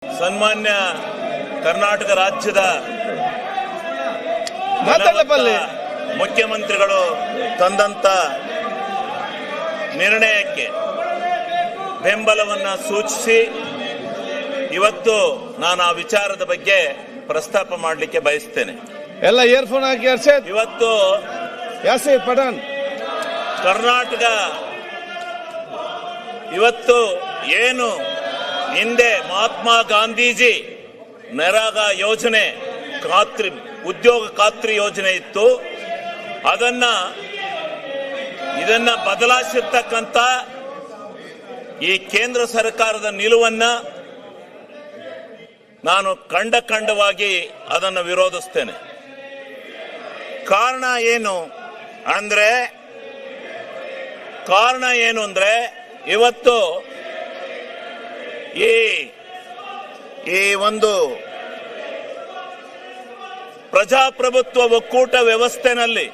ಸನ್ಮಾನ್ಯ ಕರ್ನಾಟಕ ರಾಜ್ಯದ ಮುಖ್ಯಮಂತ್ರಿಗಳು ತಂದಂತ ನಿರ್ಣಯಕ್ಕೆ ಬೆಂಬಲವನ್ನು ಸೂಚಿಸಿ ಇವತ್ತು ನಾನು ಆ ವಿಚಾರದ ಬಗ್ಗೆ ಪ್ರಸ್ತಾಪ ಮಾಡಲಿಕ್ಕೆ ಬಯಸ್ತೇನೆ. ಎಲ್ಲ ಇಯರ್ಫೋನ್ ಹಾಕಿ ಇವತ್ತು ಯಾಸಿರ್ ಪಠಾಣ್ ಕರ್ನಾಟಕ ಇವತ್ತು ಏನು ಹಿಂದೆ ಮಹಾತ್ಮ ಗಾಂಧೀಜಿ ನರೇಗಾ ಯೋಜನೆ ಉದ್ಯೋಗ ಖಾತ್ರಿ ಯೋಜನೆ ಇತ್ತು, ಇದನ್ನ ಬದಲಾಯಿಸಿರ್ತಕ್ಕಂಥ ಈ ಕೇಂದ್ರ ಸರ್ಕಾರದ ನಿಲುವನ್ನ ನಾನು ಖಂಡವಾಗಿ ಅದನ್ನು ವಿರೋಧಿಸ್ತೇನೆ. ಕಾರಣ ಏನು ಅಂದ್ರೆ ಇವತ್ತು ಈ ಒಂದು ಪ್ರಜಾಪ್ರಭುತ್ವ ಒಕ್ಕೂಟ ವ್ಯವಸ್ಥೆನಲ್ಲಿ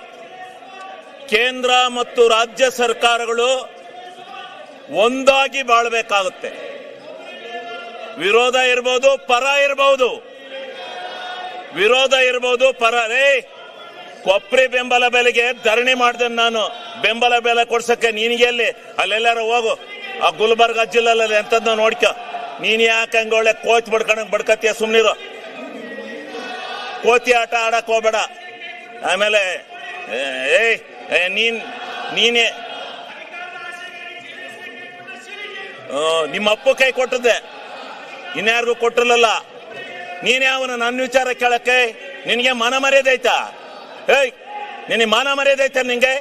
ಕೇಂದ್ರ ಮತ್ತು ರಾಜ್ಯ ಸರ್ಕಾರಗಳು ಒಂದಾಗಿ ಬಾಳಬೇಕಾಗುತ್ತೆ. ವಿರೋಧ ಇರಬಹುದು, ಪರ ಕೊಪ್ರಿ ಬೆಂಬಲ ಬೆಲೆಗೆ ಧರಣಿ ಮಾಡಿದೆ ನಾನು. ಬೆಂಬಲ ಬೆಲೆ ಕೊಡ್ಸಕ್ಕೆ ನಿನಗೆ ಎಲ್ಲಿ ಅಲ್ಲೆಲ್ಲಾರು ಹೋಗು, ಆ ಗುಲ್ಬರ್ಗ ಜಿಲ್ಲೆಲ್ಲ ಎಂತದ್ನ ನೋಡ್ಕ. ನೀನ್ ಯಾಕೆ ಹಂಗ ಒಳ್ಳೆ ಕೋಚ್ ಬಡ್ಕತ್ತೀಯ? ಸುಮ್ನಿರು, ಕೋತಿ ಆಟ ಆಡಕ್ ಹೋಗ್ಬೇಡ. ಆಮೇಲೆ ನೀನೇ ನಿಮ್ಮ ಅಪ್ಪ ಕೈ ಕೊಟ್ಟದ್ದೆ, ಇನ್ಯಾರಿಗೂ ಕೊಟ್ಟಿರಲಿಲ್ಲ. ನೀನೇ ಅವನ ನನ್ನ ವಿಚಾರ ಕೇಳಕ್ಕೆ ನಿನಗೆ ಮಾನ ಮರ್ಯಾದೆ ಐತಾ? ನಿನಗೆ ಮಾನ ಮರ್ಯಾದೆ ಐತ? ನಿಂಗೆ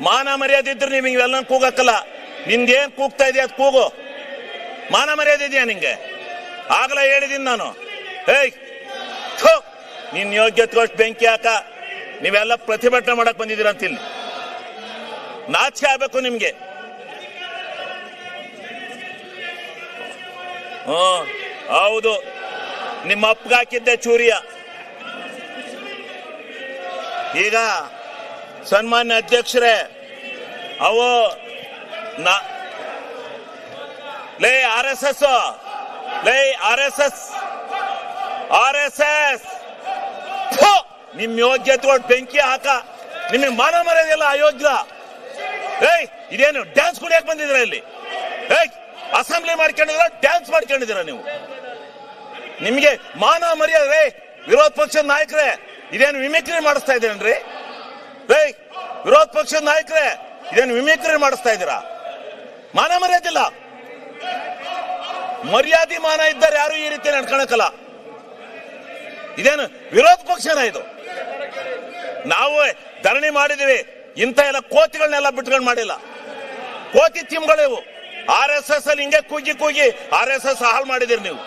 ಮಾನ ಮರ್ಯಾದೆ ಇದ್ರೆ ನೀವು ಇವೆಲ್ಲ ಕೂಗಕ್ಕಲ್ಲ. ನಿಂದೇನ್ ಕೂಗ್ತಾ ಇದೆಯಾ ಅದು ಕೂಗು. ಮಾನ ಮರ್ಯಾದೆ ಇದೆಯಾ ನಿಂಗೆ? ಆಗಲೇ ಹೇಳಿದೀನಿ ನಾನು. ನಿನ್ ಯೋಗ್ಯತೆ ಬೆಂಕಿ ಹಾಕ. ನೀವೆಲ್ಲ ಪ್ರತಿಭಟನೆ ಮಾಡಕ್ ಬಂದಿದ್ದೀರ ಅಂತ ಇಲ್ಲಿ ನಾಚಿಕೆ ಆಗ್ಬೇಕು ನಿಮ್ಗೆ. ಹೌದು, ನಿಮ್ಮ ಅಪ್ಪಗೆ ಹಾಕಿದ್ದೆ ಚೂರಿಯ. ಈಗ ಸನ್ಮಾನ್ಯ ಅಧ್ಯಕ್ಷರೇ, ಅವು ಆರ್.ಎಸ್.ಎಸ್ ನಿಮ್ ಯೋಗ್ಯತೆ ಬೆಂಕಿ ಹಾಕ. ನಿಮಗೆ ಮಾನ ಮರ್ಯಾದೆಲ್ಲ ಅಯೋಗ್ಯ. ಇದೇನು ಡ್ಯಾನ್ಸ್ ಕುಡಿಯಕ್ ಬಂದಿದ್ರ ಇಲ್ಲಿ? ಅಸೆಂಬ್ಲಿ ಮಾಡ್ಕೊಂಡಿದ್ರ, ಡ್ಯಾನ್ಸ್ ಮಾಡ್ಕೊಂಡಿದ್ದೀರ ನೀವು? ನಿಮ್ಗೆ ಮಾನ ಮರ್ಯಾದೆ? ವಿರೋಧ ಪಕ್ಷದ ನಾಯಕರೇ, ಇದೇನು ಮಿಮಿಕ್ರಿ ಮಾಡಿಸ್ತಾ ಇದ್ದೀರೇನ್ರಿ? ವಿರೋಧ ಪಕ್ಷದ ನಾಯಕರೇ, ಇದೇನು ಮಿಮಿಕ್ರಿ ಮಾಡಿಸ್ತಾ ಇದ್ದೀರಾ? ಮಾನ ಮರ್ಯಾದಿಲ್ಲ. ಮರ್ಯಾದೆ ಮಾನ ಇದ್ದಾರೆ ಯಾರು ಈ ರೀತಿ ನಡ್ಕೊಳಕಲ್ಲ. ಇದೇನು ವಿರೋಧ ಪಕ್ಷನ ಇದು? ನಾವು ಧರಣಿ ಮಾಡಿದೀವಿ, ಇಂಥ ಎಲ್ಲ ಕೋತಿಗಳನ್ನೆಲ್ಲ ಬಿಟ್ಕೊಂಡು ಮಾಡಿಲ್ಲ. ಕೋತಿ ತಿಮ್ಗಳಿವು. ಆರ್.ಎಸ್.ಎಸ್ ಅಲ್ಲಿ ಹಿಂಗೆ ಕೂಗಿ ಆರ್.ಎಸ್.ಎಸ್ ಹಾಳು ಮಾಡಿದಿರಿ ನೀವು.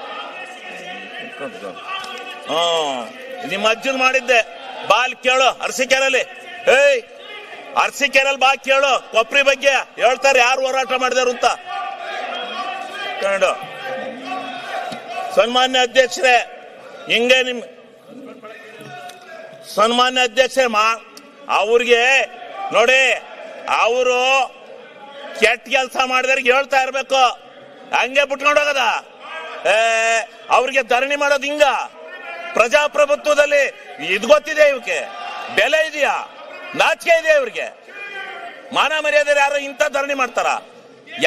ನಿಮ್ಮ ಅಜ್ಜನ್ ಮಾಡಿದ್ದೆ. ಬಾಲ್ ಕೇಳು ಅರಸೀಕೆರೆಯಲ್ಲಿ. ಅರಸೀಕೆರೆಯಲ್ಲಿ ಬಾ ಕೇಳು, ಕೊಪ್ರಿ ಬಗ್ಗೆ ಹೇಳ್ತಾರೆ ಯಾರು ಹೋರಾಟ ಮಾಡಿದಾರು ಅಂತ. ಕನ್ನಡ ಸನ್ಮಾನ್ಯ ಅಧ್ಯಕ್ಷರೇ, ಹಿಂಗೆ ಸನ್ಮಾನ್ಯ ಅಧ್ಯಕ್ಷರೇ, ಅವ್ರಿಗೆ ನೋಡಿ, ಅವರು ಕೆಟ್ಟ ಕೆಲಸ ಮಾಡಿದವ್ರಿಗೆ ಹೇಳ್ತಾ ಇರ್ಬೇಕು, ಹಂಗೆ ಬಿಟ್ಕೊಂಡು ಹೋಗದ. ಅವ್ರಿಗೆ ಧರಣಿ ಮಾಡೋದು ಹಿಂಗ? ಪ್ರಜಾಪ್ರಭುತ್ವದಲ್ಲಿ ಇದು ಗೊತ್ತಿದೆ, ಇವಕ್ಕೆ ಬೆಲೆ ಇದೆಯಾ? ನಾಚಿಕೆ ಇದೆಯಾ ಇವ್ರಿಗೆ? ಮಾನ ಮರ್ಯಾದೆ ಯಾರು ಇಂಥ ಧರಣಿ ಮಾಡ್ತಾರ?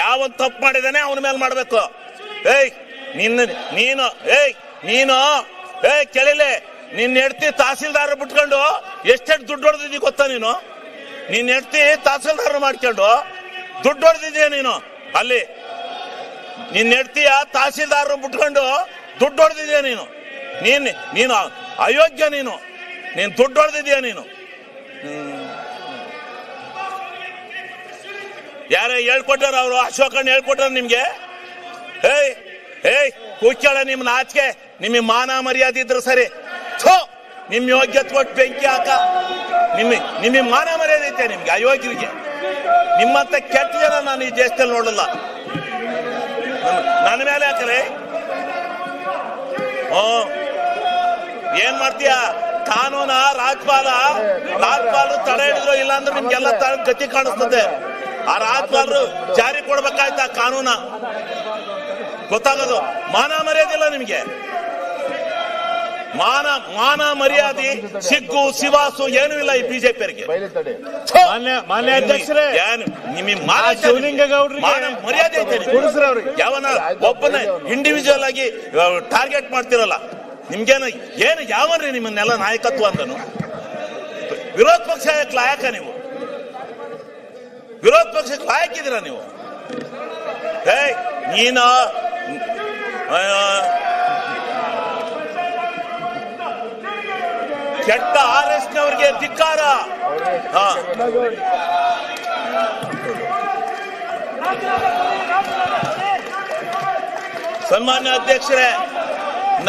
ಯಾವ ತಪ್ಪು ಮಾಡಿದಾನೆ ಅವನ ಮೇಲೆ ಮಾಡ್ಬೇಕು. ನೀನು ಕೇಳಿಲೆ, ನಿನ್ನ ಹೆಂಡ್ತಿ ತಹಸೀಲ್ದಾರ್ ಬಿಟ್ಕೊಂಡು ಎಷ್ಟೆಷ್ಟು ದುಡ್ಡು ಹೊಡೆದಿದ್ದೀ ಗೊತ್ತಾ ನೀನು? ನಿನ್ನ ಹೆಂಡ್ತಿ ತಹಸೀಲ್ದಾರ್ ಮಾಡ್ಕೊಂಡು ದುಡ್ಡು ಹೊಡೆದಿದ್ದೀಯ ನೀನು. ಅಲ್ಲಿ ನಿನ್ನ ಹೆಂಡ್ತಿಯ ತಹಸೀಲ್ದಾರ್ ಬಿಟ್ಕೊಂಡು ದುಡ್ಡು ಹೊಡೆದಿದ್ದೀಯ ನೀನು. ನೀನು ಅಯೋಗ್ಯ. ನೀನು ದುಡ್ಡು ಹೊಡೆದಿದ್ದೀಯ ನೀನು. ಯಾರೇ ಹೇಳ್ಕೊಟ್ಟಾರ? ಅವರು ಅಶೋಕಣ್ಣ ಹೇಳ್ಕೊಟ್ಟಾರ ನಿಮ್ಗೆ? ಕೂಚ್ಚಾಳ ನಿಮ್ ನಾಚಿಕೆ. ನಿಮಗೆ ಮಾನ ಮರ್ಯಾದೆ ಇದ್ರೆ ಸರಿ. ನಿಮ್ ಯೋಗ್ಯತೆ ಕೊಟ್ಟು ಬೆಂಕಿ ಹಾಕ. ನಿಮಗೆ ಮಾನ ಮರ್ಯಾದೆ ಐತೆ ನಿಮ್ಗೆ? ಅಯೋಗ್ಯರಿಗೆ ನಿಮ್ಮಂತ ಕೆಟ್ಟ ಜನ ನಾನು ಈ ದೇಶದಲ್ಲಿ ನೋಡಲ್ಲ. ನನ್ನ ಮೇಲೆ ಹಾಕರೆ ಏನ್ ಮಾಡ್ತೀಯ? ಕಾನೂನ ರಾಜ್ಪಾಲರು ತಡೆ ಹಿಡಿದ್ರು, ಇಲ್ಲಾಂದ್ರೆ ನಿಮ್ಗೆಲ್ಲ ಗತಿ ಕಾಣಿಸ್ತದೆ. ಆ ರಾಜ್ಪಾಲರು ಜಾರಿ ಕೊಡ್ಬೇಕಾಯ್ತಾ ಕಾನೂನ? ಗೊತ್ತಾಗೋದು. ಮಾನ ಮರ್ಯಾದಿಲ್ಲ ನಿಮಗೆ. ಮಾನ ಮರ್ಯಾದೆ ಸಿಗ್ಗು ಸಿವಾಸು ಏನೂ ಇಲ್ಲ ಈ ಬಿಜೆಪಿಯವರಿಗೆ. ಮಾನ್ಯ ಅಧ್ಯಕ್ಷರೇ, ನಿಮಗೆ ಮರ್ಯಾದೆ ಐತೆ? ಯಾವನ ಒಬ್ಬನ ಇಂಡಿವಿಜುವಲ್ ಆಗಿ ಟಾರ್ಗೆಟ್ ಮಾಡ್ತಿರಲ್ಲ. ನಿಮ್ಗೇನು ಏನು ಯಾವನ್ರಿ ನಿಮ್ಮನ್ನೆಲ್ಲ ನಾಯಕತ್ವ ಅಂದನು? ವಿರೋಧ ಪಕ್ಷ ಲಾಯಕ ನೀವು? ವಿರೋಧ ಪಕ್ಷಕ್ಕೆ ಲಾಯಕಿದ್ದೀರಾ ನೀವು? ನೀನ ಕೆಟ್ಟ RS ನವರಿಗೆ ಧಿಕ್ಕಾರ. ಸನ್ಮಾನ್ಯ ಅಧ್ಯಕ್ಷರೇ,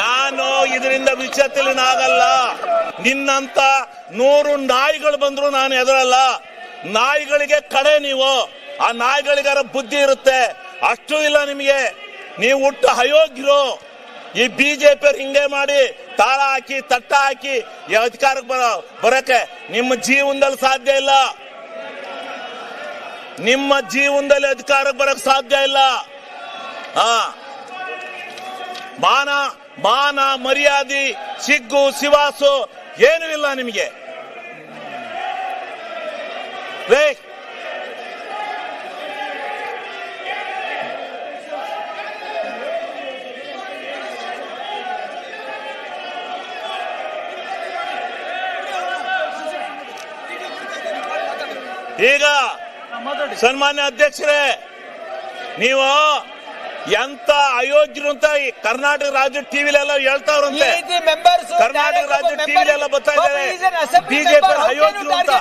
ನಾನು ಇದರಿಂದ ವಿಚಲಿತನಾಗಲ್ಲ. ನಿನ್ನಂತ 100 ನಾಯಿಗಳು ಬಂದ್ರು ನಾನು ಎದುರಲ್ಲ. ನಾಯಿಗಳಿಗೆ ಕಡೆ ನೀವು. ಆ ನಾಯಿಗಳಿಗಾರ ಬುದ್ಧಿ ಇರುತ್ತೆ, ಅಷ್ಟು ಇಲ್ಲ ನಿಮಗೆ. ನೀವು ಹುಟ್ಟು ಅಯೋಗ್ಯರು. ಈ ಬಿಜೆಪಿ ಹಿಂಗೆ ಮಾಡಿ ತಾಳ ಹಾಕಿ ತಟ್ಟ ಹಾಕಿ ಈ ಅಧಿಕಾರಕ್ಕೆ ಬರಕ್ಕೆ ನಿಮ್ಮ ಜೀವನದಲ್ಲಿ ಸಾಧ್ಯ ಇಲ್ಲ. ನಿಮ್ಮ ಜೀವನದಲ್ಲಿ ಅಧಿಕಾರಕ್ಕೆ ಬರಕ್ ಸಾಧ್ಯ ಇಲ್ಲ. ಮಾನ ಮರ್ಯಾದೆ ಸಿಗ್ಗು ಸಿವಾಸು ಏನೂ ಇಲ್ಲ ನಿಮಗೆ. ಈಗ ಸನ್ಮಾನ್ಯ ಅಧ್ಯಕ್ಷರೇ, ನೀವು ಎಂತ ಅಯೋಗ್ಯರು ಅಂತ ಕರ್ನಾಟಕ ರಾಜ್ಯ ಟಿವಿಲೆಲ್ಲ ಹೇಳ್ತಾವ್ರಂತೆ. ಕರ್ನಾಟಕ ರಾಜ್ಯ ಟಿವಿಲೆಲ್ಲ ಬರ್ತಾ ಇದ್ದಾರೆ ಬಿಜೆಪಿ ಅಯೋಗ್ಯರು ಅಂತ.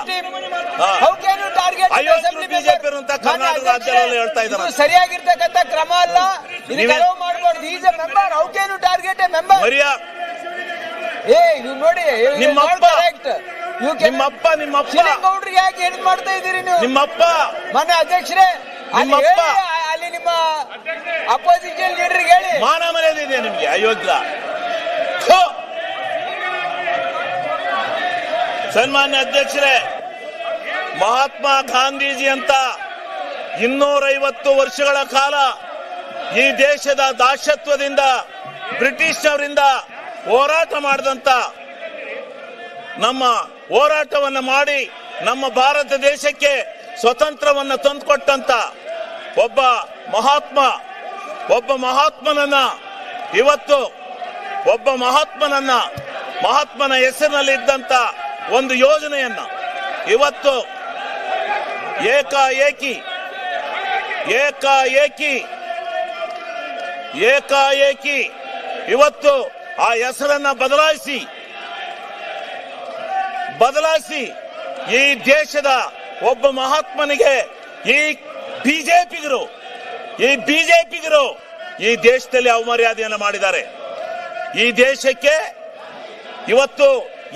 ಅಯೋಗ್ಯರು ಬಿಜೆಪಿ ಅಂತ ಕರ್ನಾಟಕ ರಾಜ್ಯದಲ್ಲಿ ಹೇಳ್ತಾ ಇದ್ದಾರೆ. ಸರಿಯಾಗಿರ್ತಕ್ಕಂಥ ಕ್ರಮ ಅಲ್ಲ. ನೋಡಿ ನಿಮ್ಮಪ್ಪ ಗೌಡ್ರಿಗೆ ಯಾಕೆ ಏನ್ ಮಾಡ್ತಾ ಇದ್ದೀರಿ ನೀವು? ನಿಮ್ಮಪ್ಪ ಮನೆ ಅಧ್ಯಕ್ಷರೇ, ಅಲ್ಲಿ ನಿಮ್ಮ ಅಪೋಸಿಷನ್ ಲೀಡರ್ಗೆ ಹೇಳಿ. ಮಾನ ಮರ್ಯಾದೆ ಇದೆ ನಿಮ್ಗೆ? ಅಯೋಗ್ಯ. ಸನ್ಮಾನ್ಯ ಅಧ್ಯಕ್ಷರೇ, ಮಹಾತ್ಮ ಗಾಂಧೀಜಿ ಅಂತ 250 ವರ್ಷಗಳ ಕಾಲ ಈ ದೇಶದ ದಾಸ್ಯತ್ವದಿಂದ ಬ್ರಿಟಿಷ್ನವರಿಂದ ಹೋರಾಟ ಮಾಡಿದಂತ, ನಮ್ಮ ಹೋರಾಟವನ್ನು ಮಾಡಿ ನಮ್ಮ ಭಾರತ ದೇಶಕ್ಕೆ ಸ್ವತಂತ್ರವನ್ನ ತಂದುಕೊಟ್ಟಂತ ಒಬ್ಬ ಮಹಾತ್ಮನನ್ನ ಇವತ್ತು ಮಹಾತ್ಮನ ಹೆಸರಿನಲ್ಲಿ ಇದ್ದಂತ ಒಂದು ಯೋಜನೆಯನ್ನ ಇವತ್ತು ಏಕಾಏಕಿ ಇವತ್ತು ಆ ಹೆಸರನ್ನ ಬದಲಾಯಿಸಿ ಈ ದೇಶದ ಒಬ್ಬ ಮಹಾತ್ಮನಿಗೆ ಈ ಬಿಜೆಪಿಗರು ಈ ದೇಶದಲ್ಲಿ ಅವಮರ್ಯಾದೆಯನ್ನು ಮಾಡಿದ್ದಾರೆ. ಈ ದೇಶಕ್ಕೆ ಇವತ್ತು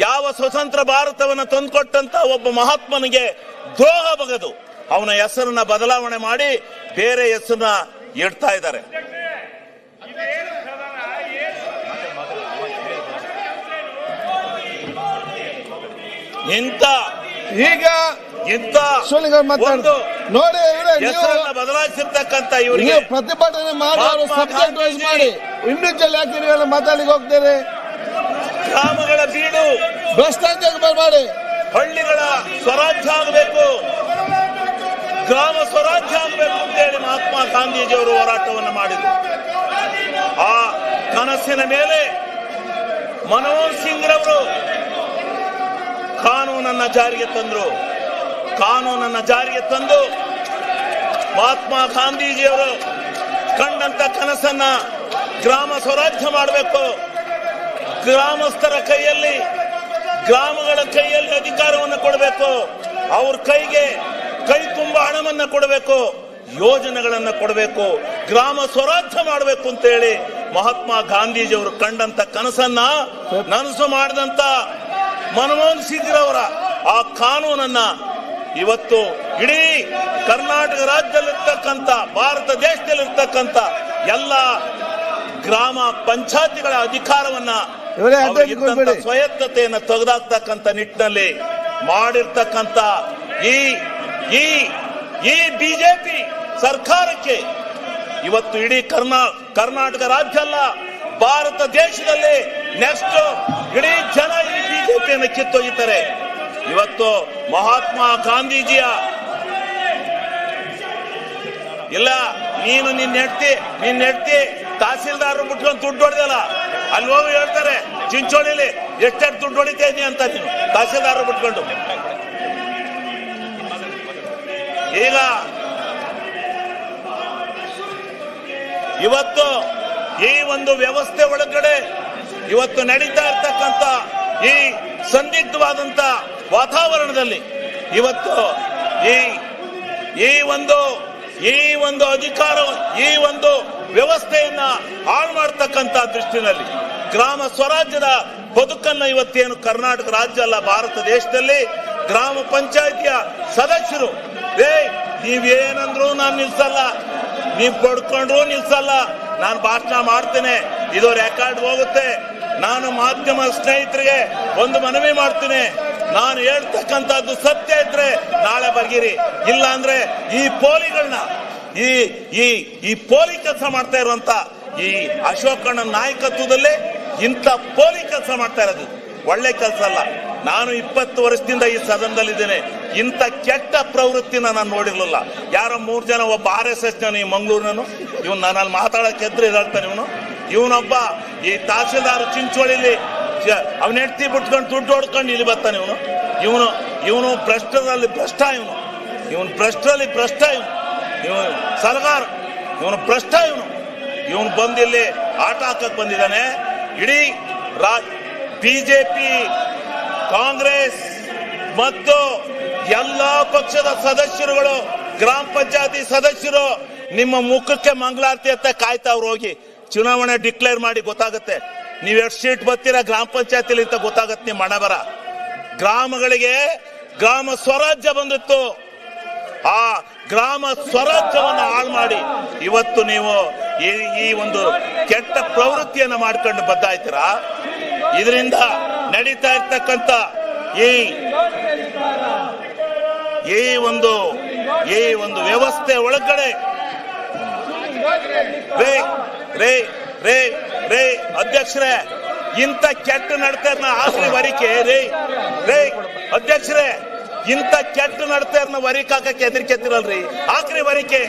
ಯಾವ ಸ್ವತಂತ್ರ ಭಾರತವನ್ನು ತಂದುಕೊಟ್ಟಂತ ಒಬ್ಬ ಮಹಾತ್ಮನಿಗೆ ದ್ರೋಹ ಬಗೆದು ಅವನ ಹೆಸರನ್ನ ಬದಲಾವಣೆ ಮಾಡಿ ಬೇರೆ ಹೆಸರನ್ನ ಇಡ್ತಾ ಇದ್ದಾರೆ. ನೋಡಿ ಹೆಸರನ್ನ ಬದಲಾಯಿಸಿರ್ತಕ್ಕಂಥ ಇವರಿಗೆ ಪ್ರತಿಭಟನೆ ಮಾಡಿ ಅವರು ಸಬ್ಜೆಕ್ಟ್ ವೈಸ್ ಮಾಡಿ ಇಂಡಿವಿಜುವಲ್ ಯಾಕೆ ನೀವೆಲ್ಲ ಮಾತಾಡ್ಲಿಕ್ಕೆ ಹೋಗ್ತೀರಿ? ಗ್ರಾಮಗಳ ಬೀಡು ಭ್ರಷ್ಟಾಚಾರ ಮಾಡಿ ಹಳ್ಳಿಗಳ ಸ್ವರಾಜ್ಯ ಆಗಬೇಕು, ಗ್ರಾಮ ಸ್ವರಾಜ್ಯ ಆಗಬೇಕು ಅಂತೇಳಿ ಮಹಾತ್ಮ ಗಾಂಧೀಜಿಯವರು ಹೋರಾಟವನ್ನು ಮಾಡಿದರು. ಆ ಕನಸಿನ ಮೇಲೆ ಮನಮೋಹನ್ ಸಿಂಗ್ ರವರು ಕಾನೂನನ್ನ ಜಾರಿಗೆ ತಂದು ಮಹಾತ್ಮ ಗಾಂಧೀಜಿಯವರು ಕಂಡಂತ ಕನಸನ್ನ ಗ್ರಾಮ ಸ್ವರಾಜ್ಯ ಮಾಡಬೇಕು, ಗ್ರಾಮಸ್ಥರ ಕೈಯಲ್ಲಿ ಗ್ರಾಮಗಳ ಕೈಯಲ್ಲಿ ಅಧಿಕಾರವನ್ನು ಕೊಡಬೇಕು, ಅವ್ರ ಕೈ ತುಂಬ ಹಣವನ್ನ ಕೊಡಬೇಕು, ಯೋಜನೆಗಳನ್ನ ಕೊಡಬೇಕು, ಗ್ರಾಮ ಸ್ವರಾಜ್ಯ ಮಾಡಬೇಕು ಅಂತ ಹೇಳಿ ಮಹಾತ್ಮ ಗಾಂಧೀಜಿಯವರು ಕಂಡಂತ ಕನಸನ್ನ ನನಸು ಮಾಡಿದಂತ ಮನಮೋಹನ್ ಸಿಂಗ್ ರವರ ಆ ಕಾನೂನನ್ನ ಇವತ್ತು ಇಡೀ ಕರ್ನಾಟಕ ರಾಜ್ಯದಲ್ಲಿರ್ತಕ್ಕಂಥ ಭಾರತ ದೇಶದಲ್ಲಿರ್ತಕ್ಕಂಥ ಎಲ್ಲ ಗ್ರಾಮ ಪಂಚಾಯತಿಗಳ ಅಧಿಕಾರವನ್ನ ಸ್ವಾಯತ್ತತೆಯನ್ನು ತೆಗೆದಾಕ್ತಕ್ಕಂಥ ನಿಟ್ಟಿನಲ್ಲಿ ಮಾಡಿರ್ತಕ್ಕಂಥ ಈ ಬಿಜೆಪಿ ಸರ್ಕಾರಕ್ಕೆ ಇವತ್ತು ಇಡೀ ಕರ್ನಾಟಕ ರಾಜ್ಯ ಅಲ್ಲ, ಭಾರತ ದೇಶದಲ್ಲಿ ನೆಕ್ಸ್ಟ್ ಇಡೀ ಜನ ಈ ಬಿಜೆಪಿಯನ್ನು ಕಿತ್ತೊಯ್ಯುತ್ತಾರೆ. ಇವತ್ತು ಮಹಾತ್ಮ ಗಾಂಧೀಜಿಯ ಇಲ್ಲ, ನೀನು ನಿನ್ನ ಹೆಂಡತಿ ತಹಸೀಲ್ದಾರ್ ಬಿಟ್ಕೊಂಡು ದುಡ್ಡು ಹೊಡೆದಲ್ಲ, ಅಲ್ಲಿ ಹೋಗಿ ಹೇಳ್ತಾರೆ ಚಿಂಚೋಳಿಲಿ ಎಷ್ಟೆಷ್ಟು ದುಡ್ಡು ಹೊಡಿತಾ ಇದೀನಿ ಅಂತ ನೀನು ತಹಸೀಲ್ದಾರ್ ಬಿಟ್ಕೊಂಡು. ಈಗ ಇವತ್ತು ಈ ಒಂದು ವ್ಯವಸ್ಥೆ ಒಳಗಡೆ ಇವತ್ತು ನಡೀತಾ ಇರ್ತಕ್ಕಂಥ ಈ ಸಂದಿಗ್ಧವಾದಂತ ವಾತಾವರಣದಲ್ಲಿ ಇವತ್ತು ಈ ಒಂದು ಅಧಿಕಾರ, ಈ ಒಂದು ವ್ಯವಸ್ಥೆಯನ್ನ ಹಾಳು ಮಾಡತಕ್ಕಂತ ದೃಷ್ಟಿನಲ್ಲಿ ಗ್ರಾಮ ಸ್ವರಾಜ್ಯದ ಬದುಕನ್ನ ಇವತ್ತೇನು ಕರ್ನಾಟಕ ರಾಜ್ಯ ಅಲ್ಲ, ಭಾರತ ದೇಶದಲ್ಲಿ ಗ್ರಾಮ ಪಂಚಾಯಿತಿಯ ಸದಸ್ಯರು ನೀವೇನಂದ್ರು ನಾನು ನಿಲ್ಸಲ್ಲ, ನೀವ್ ಪಡ್ಕೊಂಡ್ರು ನಿಲ್ಸಲ್ಲ, ನಾನು ಭಾಷಣ ಮಾಡ್ತೇನೆ, ಇದು ರೆಕಾರ್ಡ್ ಹೋಗುತ್ತೆ. ನಾನು ಮಾಧ್ಯಮ ಸ್ನೇಹಿತರಿಗೆ ಒಂದು ಮನವಿ ಮಾಡ್ತೀನಿ, ನಾನು ಹೇಳ್ತಕ್ಕಂಥದ್ದು ಸತ್ಯ ಇದ್ರೆ ನಾಳೆ ಬರ್ಗಿರಿ, ಇಲ್ಲ ಅಂದ್ರೆ ಈ ಪೋಲಿಗಳನ್ನ ಈ ಪೋಲಿ ಕೆಲಸ ಮಾಡ್ತಾ ಇರುವಂತ ಈ ಅಶೋಕಣ್ಣ ನಾಯಕತ್ವದಲ್ಲಿ ಇಂಥ ಪೋಲಿ ಕೆಲಸ ಮಾಡ್ತಾ ಇರೋದು ಒಳ್ಳೆ ಕೆಲಸ ಅಲ್ಲ. ನಾನು 20 ವರ್ಷದಿಂದ ಈ ಸದನದಲ್ಲಿದ್ದೇನೆ, ಇಂಥ ಕೆಟ್ಟ ಪ್ರವೃತ್ತಿನ ನಾನು ನೋಡಿರ್ಲಿಲ್ಲ. ಯಾರೋ 3 ಜನ, ಒಬ್ಬ RSS ಈ ಮಂಗಳೂರಿನನು, ಇವನು ನನ್ನಲ್ಲಿ ಮಾತಾಡಕ್ಕೆ ಎದ್ರು ಇದಾಗ್ತಾನೆ. ಇವನೊಬ್ಬ ಈ ತಹಸೀಲ್ದಾರ್ ಚಿಂಚೋಳಿಲಿ ಅವನ ಹೆಂಡತಿ ಬಿಟ್ಕೊಂಡು ದುಡ್ಡು ಹೊಡ್ಕೊಂಡು ಇಲ್ಲಿ ಬರ್ತಾನೆ. ಇವನು ಭ್ರಷ್ಟರಲ್ಲಿ ಭ್ರಷ್ಟ, ಇವನು ಭ್ರಷ್ಟರಲ್ಲಿ ಭ್ರಷ್ಟ, ಇವನು ಸಲಗಾರ, ಇವನು ಭ್ರಷ್ಟ, ಇವನು ಬಂದಿಲ್ಲಿ ಆಟ ಹಾಕಕ್ ಬಂದಿದ್ದಾನೆ. ಇಡೀ ಬಿಜೆಪಿ, ಕಾಂಗ್ರೆಸ್ ಮತ್ತು ಎಲ್ಲಾ ಪಕ್ಷದ ಸದಸ್ಯರುಗಳು, ಗ್ರಾಮ ಪಂಚಾಯತಿ ಸದಸ್ಯರು ನಿಮ್ಮ ಮುಖಕ್ಕೆ ಮಂಗಳಾರತಿ ಅಂತ ಕಾಯ್ತಾವ್ರು. ಹೋಗಿ ಚುನಾವಣೆ ಡಿಕ್ಲೇರ್ ಮಾಡಿ ಗೊತ್ತಾಗುತ್ತೆ ನೀವ್ ಎಷ್ಟು ಸೀಟ್ ಬರ್ತೀರಾ ಗ್ರಾಮ ಪಂಚಾಯತಿಲಿ ಅಂತ ಗೊತ್ತಾಗತ್ತೆ. ನಿಮ್ಮ ಹಣ ಬರ ಗ್ರಾಮಗಳಿಗೆ ಗ್ರಾಮ ಸ್ವರಾಜ್ಯ ಬಂದಿತ್ತು, ಆ ಗ್ರಾಮ ಸ್ವರಾಜ್ಯವನ್ನು ಹಾಳು ಮಾಡಿ ಇವತ್ತು ನೀವು ಈ ಒಂದು ಕೆಟ್ಟ ಪ್ರವೃತ್ತಿಯನ್ನು ಮಾಡ್ಕೊಂಡು ಬದ್ದಾಯ್ತೀರಾ. ಇದರಿಂದ ನಡೀತಾ ಇರ್ತಕ್ಕಂಥ ಈ ಒಂದು ವ್ಯವಸ್ಥೆ ಒಳಗಡೆ ರೇ ಅಧ್ಯಕ್ಷರೇ, ಇಂಥ ಕೆಟ್ಟ ನಡತೆಯನ್ನ ಆಖರಿ ವರಿಕೆ ಅಧ್ಯಕ್ಷರೇ, ಇಂಥ ಕೆಟ್ಟ ನಡತೆಯನ್ನ ವರಿಕೆ ಹಾಕಕ್ಕೆ ಹೆದರಿಕೆತ್ತಿರಲ್ರಿ. ಆಖರಿ ವರಿಕೆ,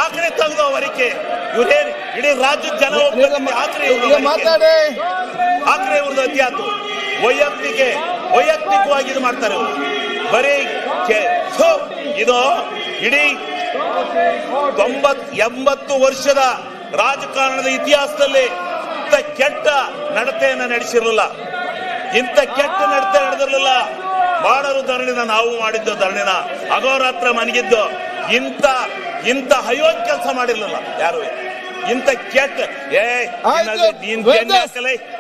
ಆಖರಿ ತೆಗೆದೋ ವರಿಕೆ. ಇವ್ರೇನ್ ಇಡೀ ರಾಜ್ಯದ ಜನ ಆಖರಿ ಇವ್ರದ್ದು ಅತ್ಯಾತು ವೈಯಕ್ತಿಕವಾಗಿ ಇದು ಮಾಡ್ತಾರೆ ಇವರು. ಬರೀ ಇದು ಇಡೀ 90-80 ವರ್ಷದ ರಾಜಕಾರಣದ ಇತಿಹಾಸದಲ್ಲಿ ಇಂಥ ಕೆಟ್ಟ ನಡತೆಯನ್ನ ನಡೆಸಿರಲಿಲ್ಲ, ಇಂಥ ಕೆಟ್ಟ ನಡತೆ ನಡೆದಿರಲಿಲ್ಲ. ಮಾಡೋರು ಧರಣಿನ, ನಾವು ಮಾಡಿದ್ದು ಧರಣಿನ, ಅಗೋರಾತ್ರ ಮನಗಿದ್ದು, ಇಂಥ ಅಯೋಗ್ಯ ಕೆಲಸ ಮಾಡಿರ್ಲಿಲ್ಲ ಯಾರು. ಇಂಥ ಕೆಟ್ಟ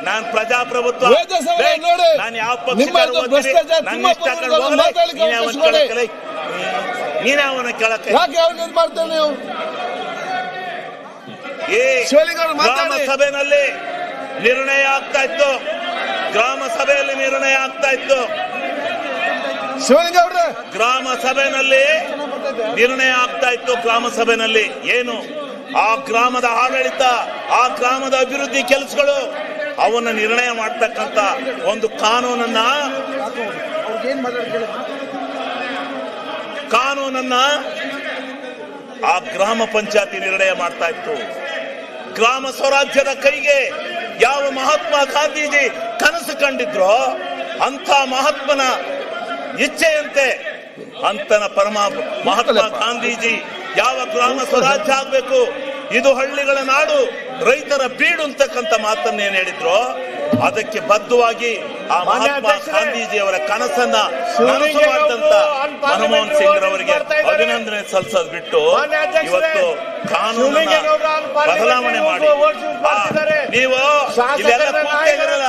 ನಾನ್ ಪ್ರಜಾಪ್ರಭುತ್ವ, ನಾನು ಯಾವ ಪಕ್ಷ ನೀನ್ಯಾವನ ಕೇಳಕ್ಕೆ ಗ್ರಾಮ ಸಭೆಯಲ್ಲಿ ನಿರ್ಣಯ ಆಗ್ತಾ ಇತ್ತು, ಗ್ರಾಮ ಸಭೆಯಲ್ಲಿ ನಿರ್ಣಯ ಆಗ್ತಾ ಇತ್ತು, ಗ್ರಾಮ ಸಭೆಯಲ್ಲಿ ನಿರ್ಣಯ ಆಗ್ತಾ ಇತ್ತು. ಗ್ರಾಮ ಸಭೆಯಲ್ಲಿ ಏನು ಆ ಗ್ರಾಮದ ಆಡಳಿತ, ಆ ಗ್ರಾಮದ ಅಭಿವೃದ್ಧಿ ಕೆಲಸಗಳು, ಅವನ್ನ ನಿರ್ಣಯ ಮಾಡ್ತಕ್ಕಂಥ ಒಂದು ಕಾನೂನನ್ನ ಆ ಗ್ರಾಮ ಪಂಚಾಯತಿ ನಿರ್ಣಯ ಮಾಡ್ತಾ ಇತ್ತು. ಗ್ರಾಮ ಸ್ವರಾಜ್ಯದ ಕೈಗೆ ಯಾವ ಮಹಾತ್ಮ ಗಾಂಧೀಜಿ ಕನಸು ಕಂಡಿದ್ರೋ ಅಂತ ಮಹಾತ್ಮನ ಇಚ್ಛೆಯಂತೆ ಅಂತನ ಮಹಾತ್ಮ ಗಾಂಧೀಜಿ ಯಾವ ಗ್ರಾಮ ಸ್ವರಾಜ್ಯ ಆಗ್ಬೇಕು, ಇದು ಹಳ್ಳಿಗಳ ನಾಡು, ರೈತರ ಬೀಡು ಅಂತಕ್ಕಂಥ ಮಾತನ್ನ ಏನ್ ಹೇಳಿದ್ರು, ಅದಕ್ಕೆ ಬದ್ಧವಾಗಿ ಆ ಮಹಾತ್ಮ ಗಾಂಧೀಜಿಯವರ ಕನಸನ್ನ ನನಸು ಮಾಡಿದಂತ ಮನಮೋಹನ್ ಸಿಂಗ್ ರವರಿಗೆ ಅಭಿನಂದನೆ ಸಲ್ಲಿಸೋದು ಬಿಟ್ಟು ಇವತ್ತು ಕಾನೂನನ್ನ ಬದಲಾವಣೆ ಮಾಡಿ ನೀವು ಇಲ್ಲೆಲ್ಲ ಕೂತಿರಲ್ಲ,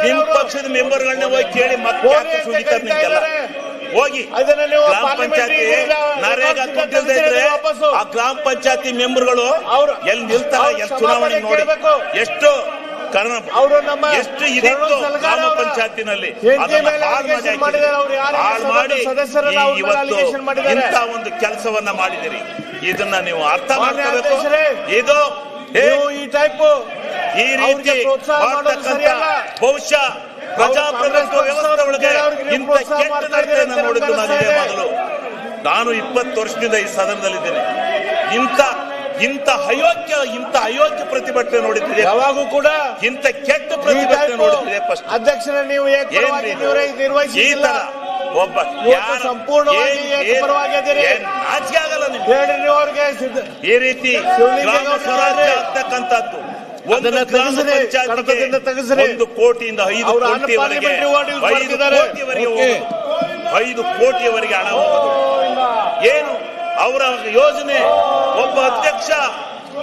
ನಿಮ್ ಪಕ್ಷದ ಮೆಂಬರ್ಗಳನ್ನ ಹೋಗಿ ಕೇಳಿ ಮತ್ತೆ ಸುಗಿತಾರೆ ನಿಮ್ಗೆಲ್ಲ. ಹೋಗಿ ಗ್ರಾಮ ಪಂಚಾಯತಿ ನರೇಗಾ ದುಡ್ಡಿಲ್ದೇ ಇದ್ರೆ ಆ ಗ್ರಾಮ ಪಂಚಾಯತಿ ಮೆಂಬರ್ಗಳು ಎಲ್ಲಿ ನಿಲ್ತಾರೆ, ಎಲ್ಲಿ ಚುನಾವಣೆ ನೋಡಿ ಎಷ್ಟು ಎಷ್ಟು ಇದಿತ್ತು ಗ್ರಾಮ ಪಂಚಾಯತಿನಲ್ಲಿ, ಹಾಳು ಮಾಡಿ ಇವತ್ತು ಇಂಥ ಒಂದು ಕೆಲಸವನ್ನ ಮಾಡಿದಿರಿ. ಇದನ್ನ ನೀವು ಅರ್ಥ ಮಾನ್ಯ ಮಾಡ್ಕೋಬೇಕು. ಅಧ್ಯಕ್ಷರೇ, ಇದು ನೀವು ಈ ಟೈಪ್ ಈ ರೀತಿ ಮಾಡ್ತಕ್ಕಂಥ ಬಹುಶಃ ಪ್ರಜಾಪ್ರಭುತ್ವ ವ್ಯವಸ್ಥೆ ಒಳಗೆ ಇಂಥ ಕೆಟ್ಟ ನಡತೆಯನ್ನು ನೋಡಿದ್ದು ನಾನು ಇದೇ ಮೊದಲು. ನಾನು 20 ವರ್ಷದಿಂದ ಈ ಸದನದಲ್ಲಿದ್ದೇನೆ. ಇಂಥ ಅಯೋಗ್ಯ ಪ್ರತಿಭಟನೆ ನೋಡಿದ್ದೆ ಯಾವಾಗೂ ಕೂಡ. ಇಂಥ ಕೆಟ್ಟ ಪ್ರತಿಭಟನೆ ನೋಡಿದ್ದೆ ಫಸ್ಟ್. ಅಧ್ಯಕ್ಷರ ನೀವು ಈ ತರ ಒಬ್ಬ ಸಂಪೂರ್ಣವಾಗಿ ಏಕಪರವಾಗಿ ಅದೀರಿ. ನಾಚಿಕೆ ಆಗಲ್ಲ ನಿಮ್ಗೆ. ಹೇಳ್ರಿ ನೀವು ಅವ್ರಿಗೆ ಈ ರೀತಿ ಗ್ರಾಮ ಸ್ವರಾಜ್ಯ ಆಗ್ತಕ್ಕಂಥದ್ದು ಒಂದು ಗ್ರಾಮ ಪಂಚಾಯತ್ಗೆ 1 ಕೋಟಿಯಿಂದ 5 ಕೋಟಿವರೆಗೆ 5 ಕೋಟಿಯವರೆಗೆ ಹಣ ಹೋಗೋದು ಏನು ಅವರ ಯೋಜನೆ. ಒಬ್ಬ ಅಧ್ಯಕ್ಷ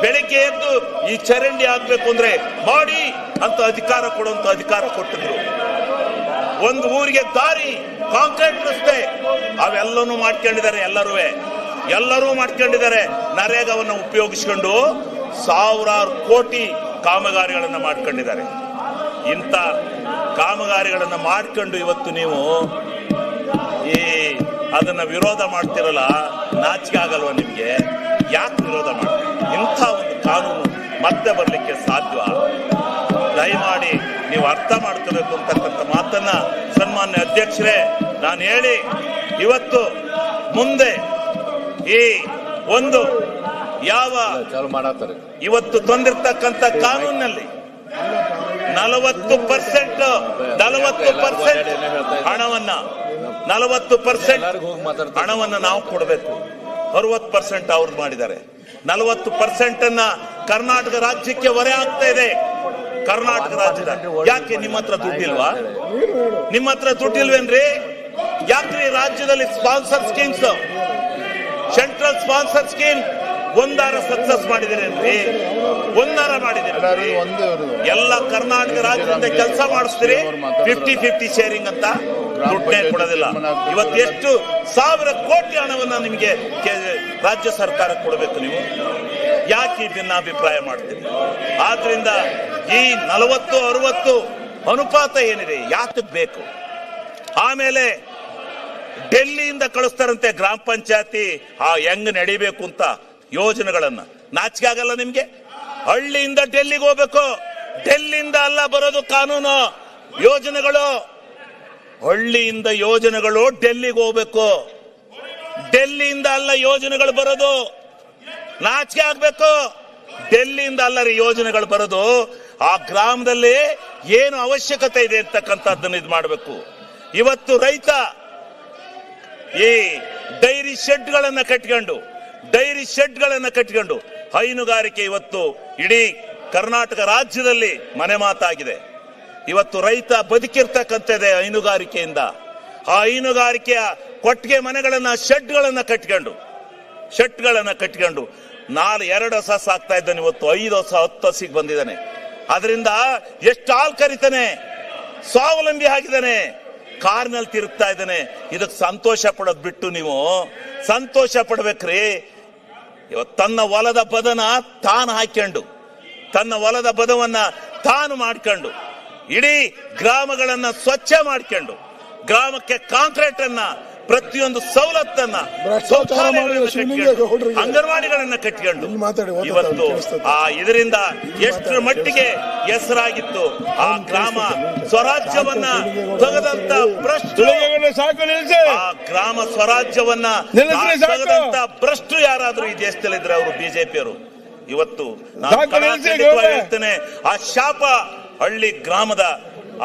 ಬೆಳಿಗ್ಗೆ ಎದ್ದು ಈ ಚರಂಡಿ ಆಗ್ಬೇಕು ಅಂದ್ರೆ ಮಾಡಿ ಅಂತ ಅಧಿಕಾರ ಕೊಡುವಂತ ಅಧಿಕಾರ ಕೊಟ್ಟಿದ್ರು. ಒಂದು ಊರಿಗೆ ದಾರಿ, ಕಾಂಕ್ರೀಟ್ ರಸ್ತೆ ಅವೆಲ್ಲನೂ ಮಾಡ್ಕೊಂಡಿದ್ದಾರೆ. ಎಲ್ಲರೂ ಮಾಡ್ಕೊಂಡಿದ್ದಾರೆ. ನರೇಗಾವನ್ನು ಉಪಯೋಗಿಸಿಕೊಂಡು ಸಾವಿರಾರು ಕೋಟಿ ಕಾಮಗಾರಿಗಳನ್ನು ಮಾಡ್ಕೊಂಡಿದ್ದಾರೆ. ಇಂಥ ಕಾಮಗಾರಿಗಳನ್ನು ಮಾಡ್ಕೊಂಡು ಇವತ್ತು ನೀವು ಅದನ್ನ ವಿರೋಧ ಮಾಡ್ತಿರಲ್ಲ, ನಾಚಿಕೆ ಆಗಲ್ವ ನಿಮ್ಗೆ? ಯಾಕೆ ವಿರೋಧ ಮಾಡ್ತೀರಿ? ಇಂಥ ಒಂದು ಕಾನೂನು ಮತ್ತೆ ಬರಲಿಕ್ಕೆ ಸಾಧ್ಯ? ದಯಮಾಡಿ ನೀವು ಅರ್ಥ ಮಾಡ್ಕೋಬೇಕು ಅಂತಕ್ಕಂಥ ಮಾತನ್ನ ಸನ್ಮಾನ್ಯ ಅಧ್ಯಕ್ಷರೇ ನಾನು ಹೇಳಿ, ಇವತ್ತು ಮುಂದೆ ಈ ಒಂದು ಇವತ್ತು ತಂದಿರ್ತಕ್ಕಂಥ ಕಾನೂನಿನಲ್ಲಿ 40% ಹಣವನ್ನ ನಾವು ಕೊಡಬೇಕು. 60% ಅವ್ರು ಮಾಡಿದ್ದಾರೆ. 40% ಅನ್ನ ಕರ್ನಾಟಕ ರಾಜ್ಯಕ್ಕೆ ಹೊರೆ ಆಗ್ತಾ ಇದೆ. ಕರ್ನಾಟಕ ರಾಜ್ಯದ ಯಾಕೆ ನಿಮ್ಮ ಹತ್ರ ದುಡ್ಡಿಲ್ವಾ? ನಿಮ್ಮ ಹತ್ರ ದುಡ್ಡಿಲ್ವೇನ್ರಿ? ಯಾಕ್ರಿ ರಾಜ್ಯದಲ್ಲಿ sponsor schemes, central sponsor scheme ಒಂದಾರ ಸಕ್ಸಸ್ ಮಾಡಿದಿರೇನ್ರಿ? ಒಂದಾರ ಮಾಡಿದಿರಿ? ಎಲ್ಲ ಕರ್ನಾಟಕ ರಾಜ್ಯದಿಂದ ಕೆಲಸ ಮಾಡಿಸ್ತೀರಿ, 50-50 ಶೇರಿಂಗ್ ಅಂತ ದುಡ್ಡೇ ಕೊಡೋದಿಲ್ಲ. ಇವತ್ತು ಎಷ್ಟು ಸಾವಿರ ಕೋಟಿ ಹಣವನ್ನ ನಿಮಗೆ ರಾಜ್ಯ ಸರ್ಕಾರ ಕೊಡಬೇಕು. ನೀವು ಯಾಕೆ ಭಿನ್ನಾಭಿಪ್ರಾಯ ಮಾಡ್ತೀರಿ? ಆದ್ರಿಂದ ಈ 40-60 ಅನುಪಾತ ಏನಿದೆ ಯಾತಕ್ ಬೇಕು? ಆಮೇಲೆ ಡೆಲ್ಲಿಯಿಂದ ಕಳಿಸ್ತಾರಂತೆ ಗ್ರಾಮ ಪಂಚಾಯತಿ ಹೆಂಗ್ ನಡಿಬೇಕು ಅಂತ ಯೋಜನೆಗಳನ್ನ. ನಾಚಿಕೆ ಆಗಲ್ಲ ನಿಮ್ಗೆ? ಹಳ್ಳಿಯಿಂದ ಡೆಲ್ಲಿಗೆ ಹೋಗ್ಬೇಕು. ಡೆಲ್ಲಿಯಿಂದ ಅಲ್ಲ ಬರೋದು ಕಾನೂನು, ಯೋಜನೆಗಳು. ಹಳ್ಳಿಯಿಂದ ಯೋಜನೆಗಳು ಡೆಲ್ಲಿಗೆ ಹೋಗ್ಬೇಕು. ಡೆಲ್ಲಿಯಿಂದ ಅಲ್ಲ ಯೋಜನೆಗಳು ಬರೋದು. ನಾಚಿಕೆ ಆಗ್ಬೇಕು. ಡೆಲ್ಲಿಯಿಂದ ಅಲ್ಲ ರೀ ಯೋಜನೆಗಳು ಬರೋದು. ಆ ಗ್ರಾಮದಲ್ಲಿ ಏನು ಅವಶ್ಯಕತೆ ಇದೆ ಅಂತಕ್ಕಂಥದ್ದನ್ನು ಇದು ಮಾಡಬೇಕು. ಇವತ್ತು ರೈತ ಈ ಡೈರಿ ಶೆಡ್ಗಳನ್ನ ಕಟ್ಕೊಂಡು ಹೈನುಗಾರಿಕೆ ಇವತ್ತು ಇಡೀ ಕರ್ನಾಟಕ ರಾಜ್ಯದಲ್ಲಿ ಮನೆ ಮಾತಾಗಿದೆ. ಇವತ್ತು ರೈತ ಬದುಕಿರ್ತಕ್ಕಂಥದ್ದೇ ಹೈನುಗಾರಿಕೆಯಿಂದ. ಆ ಹೈನುಗಾರಿಕೆಯ ಕೊಟ್ಟಿಗೆ ಮನೆಗಳನ್ನ ಶೆಡ್ಗಳನ್ನ ಕಟ್ಕೊಂಡು 2 ಹಸ ಸಾಕ್ತಾ ಇದ್ದಾನೆ. ಇವತ್ತು 5 ಹಸ 10 ಹಸಿಗೆ ಬಂದಿದ್ದಾನೆ. ಅದರಿಂದ ಎಷ್ಟು ಹಾಲು ಕರಿತಾನೆ, ಸ್ವಾವಲಂಬಿ ಆಗಿದ್ದಾನೆ, ಕಾರ್ನಲ್ಲಿ ತಿರುಗ್ತಾ ಇದ್ದಾನೆ. ಇದಕ್ಕೆ ಸಂತೋಷ ಪಡೋದ್ ಬಿಟ್ಟು ನೀವು ಸಂತೋಷ ಪಡ್ಬೇಕ್ರಿ. ಇವತ್ತು ತನ್ನ ಹೊಲದ ಬದನ ತಾನು ಹಾಕೊಂಡು, ತನ್ನ ಹೊಲದ ಬದವನ್ನ ತಾನು ಮಾಡ್ಕೊಂಡು, ಇಡೀ ಗ್ರಾಮಗಳನ್ನ ಸ್ವಚ್ಛ ಮಾಡ್ಕೊಂಡು, ಗ್ರಾಮಕ್ಕೆ ಕಾಂಕ್ರೀಟ್ ಅನ್ನ, ಪ್ರತಿಯೊಂದು ಸವಲತ್ತನ್ನ, ಅಂಗನವಾಡಿಗಳನ್ನ ಕಟ್ಕೊಂಡು ಇವತ್ತು ಇದರಿಂದ ಎಷ್ಟರ ಮಟ್ಟಿಗೆ ಹೆಸರಾಗಿತ್ತು. ಆ ಗ್ರಾಮ ಸ್ವರಾಜ್ಯವನ್ನ ತೆಗೆದಂತ ಭ್ರಷ್ಟರು, ಆ ಗ್ರಾಮ ಸ್ವರಾಜ್ಯವನ್ನ ತೆಗೆದಂತ ಭ್ರಷ್ಟರು ಯಾರಾದ್ರೂ ಈ ದೇಶದಲ್ಲಿದ್ರೆ ಅವರು ಬಿಜೆಪಿಯವರು. ಇವತ್ತು ನಾನು ಹೇಳ್ತೇನೆ, ಆ ಶಾಪ ಹಳ್ಳಿ ಗ್ರಾಮದ,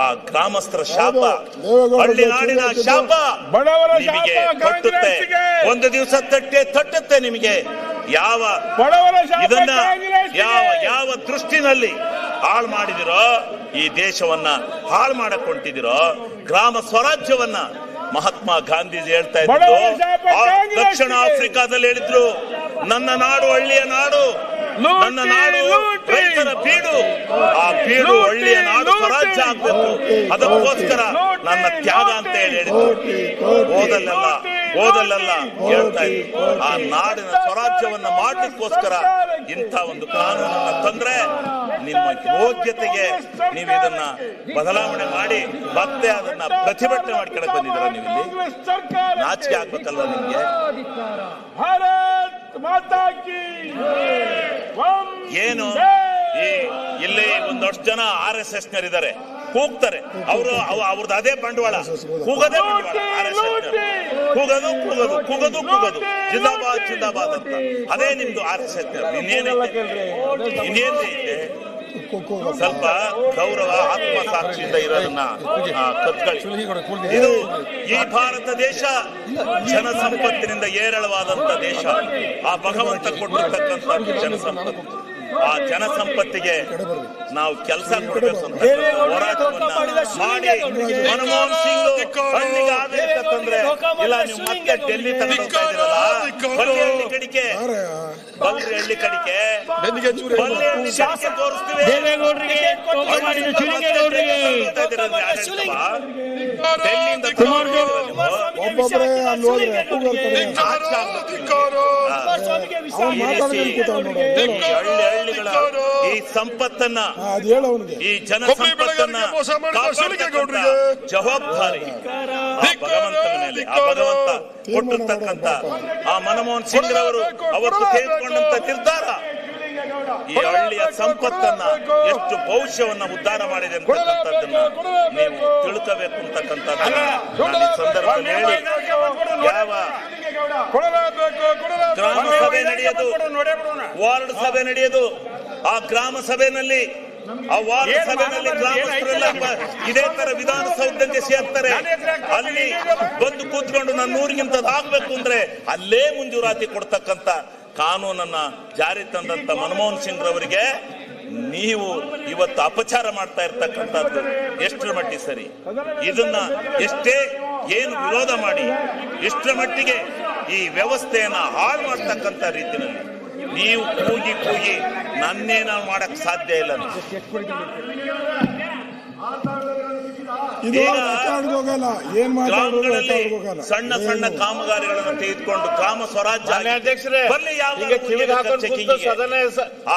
ಆ ಗ್ರಾಮಸ್ಥರ ಶಾಪ, ಹಳ್ಳಿ ನಾಡಿನ ಶಾಪ ನಿಮಗೆ ತಟ್ಟುತ್ತೆ. ಒಂದು ದಿವಸ ತಟ್ಟುತ್ತೆ ನಿಮಗೆ. ಇದನ್ನ ಯಾವ ದೃಷ್ಟಿನಲ್ಲಿ ಹಾಳು ಮಾಡಿದಿರೋ, ಈ ದೇಶವನ್ನ ಹಾಳು ಮಾಡಕೊಂಡಿದಿರೋ, ಗ್ರಾಮ ಸ್ವರಾಜ್ಯವನ್ನ ಮಹಾತ್ಮ ಗಾಂಧೀಜಿ ಹೇಳ್ತಾ ಇದ್ರು. ದಕ್ಷಿಣ ಆಫ್ರಿಕಾದಲ್ಲಿ ಹೇಳಿದ್ರು, ನನ್ನ ನಾಡು ಹಳ್ಳಿಯ ನಾಡು, ನನ್ನ ನಾಡು ರೈತರ ಬೀಡು, ಆ ಬೀಡು ಹಳ್ಳಿಯ ನಾಡು ಸ್ವರಾಜ್ಯ ಆಗ್ಬೇಕು, ಅದಕ್ಕೋಸ್ಕರ ನನ್ನ ತ್ಯಾಗ ಅಂತ ಹೇಳಿದ್ರು. ಓದಲ್ಲೆಲ್ಲ ಹೇಳ್ತಾ ಇದ್ರು. ಆ ನಾಡಿನ ಸ್ವರಾಜ್ಯವನ್ನ ಮಾಡಲಿಕ್ಕೋಸ್ಕರ ಇಂಥ ಒಂದು ಕಾನೂನನ್ನ ತಂದ್ರೆ ನಿಮ್ಮ ಯೋಗ್ಯತೆಗೆ ನೀವು ಇದನ್ನ ಬದಲಾವಣೆ ಮಾಡಿ ಮತ್ತೆ ಅದನ್ನ ಪ್ರತಿಭಟನೆ ಮಾಡ್ಕೊಳಕ್ ಬಂದಿದ್ದೀರಾ. ನೀವು ಇಲ್ಲಿ ನಾಚಿಕೆ ಆಗ್ಬೇಕಲ್ವ ನಿಮ್ಗೆ? ಏನು ಇಲ್ಲಿ ಒಂದಷ್ಟು ಜನ RSS ನರಿದ್ದಾರೆ, ಕೂಗ್ತಾರೆ. ಅವ್ರದ್ದು ಅದೇ ಬಂಡವಾಳ, ಕೂಗದೇ ಬಂಡವಾಳ. RSS ಕೂಗದು ಜಿಂದಾಬಾದ್ ಅಂತ. ಅದೇ ನಿಮ್ದು RSS. ಇನ್ನೇನೈತೆ? ಸ್ವಲ್ಪ ಗೌರವ, ಆತ್ಮಸಾಕ್ಷಿಯಿಂದ ಇರೋದನ್ನ ಕತ್ಕೊಳ್ಳಿ. ಇದು ಈ ಭಾರತ ದೇಶ ಜನ ಸಂಪತ್ತಿನಿಂದ ಏರಳವಾದಂತ ದೇಶ. ಆ ಭಗವಂತ ಕೊಟ್ಟಿರ್ತಕ್ಕಂಥ ಜನಸಂಪತ್ತು, ಆ ಜನಸಂಪತ್ತಿಗೆ ನಾವು ಕೆಲಸ ಕೊಡಬೇಕು ಅಂತ ಹೋರಾಟವನ್ನ ಮಾಡಿ ಮನಮೋಹನ್ ಸಿಂಗ್ ಹಳ್ಳಿಗೆ ಆಡಳಿತ ತಂದ್ರೆ, ಇಲ್ಲ ನೀವು ಮತ್ತೆ ಡೆಲ್ಲಿ ತಗೊಂಡು ಬಲ್ರಿ ಕಡಿಕೆ ತೋರಿಸ್ತೀವಿ. ಒಬ್ಬೊಬ್ಬರೇ ಅಲ್ಲಿ ಹೋದ್ರೆ ಹಳ್ಳಿಗಳ ಈ ಸಂಪತ್ತನ್ನ, ಈ ಜನ ಸಂಪತ್ತನ್ನ ಜವಾಬ್ದಾರಿ ಭಗವಂತನ ಮೇಲೆ, ಆ ಭಗವಂತ ಕೊಟ್ಟಿರ್ತಕ್ಕಂಥ ಆ ಮನಮೋಹನ್ ಸಿಂಗ್ ರವರು ಅವತ್ತು ತೆಗೆದುಕೊಂಡಂತ ನಿರ್ಧಾರ ಈ ಹಳ್ಳಿಯ ಸಂಪತ್ತನ್ನ, ಎಷ್ಟು ಭವಿಷ್ಯವನ್ನ ಉದ್ಧಾರ ಮಾಡಿದೆ ಅಂತಕ್ಕಂಥದ್ದನ್ನ ನೀವು ತಿಳ್ಕೋಬೇಕು ಅಂತಕ್ಕಂಥದ್ದನ್ನ ನಾನು ಈ ಸಂದರ್ಭದಲ್ಲಿ ಹೇಳಿ, ಯಾವ ಗ್ರಾಮ ಸಭೆ ನಡೆಯೋದು, ವಾರ್ಡ್ ಸಭೆ ನಡೆಯೋದು, ಆ ಗ್ರಾಮ ಸಭೆಯಲ್ಲಿ, ಆ ವಾರ್ಡ್ ಸಭೆಯಲ್ಲಿ ಗ್ರಾಮಸ್ಥರೆಲ್ಲ ಇದೇ ತರ ವಿಧಾನಸೌಧಕ್ಕೆ ಸೇರ್ತಾರೆ. ಅಲ್ಲಿ ಬಂದು ಕೂತ್ಕೊಂಡು ನನ್ನ ಊರಿಗಿಂತ ಆಗ್ಬೇಕು ಅಂದ್ರೆ ಅಲ್ಲೇ ಮಂಜೂರಾತಿ ಕೊಡ್ತಕ್ಕಂತ ಕಾನೂನನ್ನ ಜಾರಿ ತಂದಂತ ಮನಮೋಹನ್ ಸಿಂಗ್ ರವರಿಗೆ ನೀವು ಇವತ್ತು ಅಪಚಾರ ಮಾಡ್ತಾ ಇರ್ತಕ್ಕಂಥದ್ದು ಎಷ್ಟರ ಮಟ್ಟಿಗೆ ಸರಿ? ಇದನ್ನ ಎಷ್ಟೇ ಏನು ವಿರೋಧ ಮಾಡಿ ಎಷ್ಟರ ಮಟ್ಟಿಗೆ ಈ ವ್ಯವಸ್ಥೆಯನ್ನ ಹಾಳು ಮಾಡ್ತಕ್ಕಂಥ ರೀತಿಯಲ್ಲಿ ನೀವು ಕೂಗಿ ನನ್ನೇನ ಮಾಡಕ್ ಸಾಧ್ಯ ಇಲ್ಲ. ಗ್ರಾಮಗಳಲ್ಲಿ ಸಣ್ಣ ಸಣ್ಣ ಕಾಮಗಾರಿಗಳನ್ನು ತೆಗೆದುಕೊಂಡು ಗ್ರಾಮ ಸ್ವರಾಜ್ಯ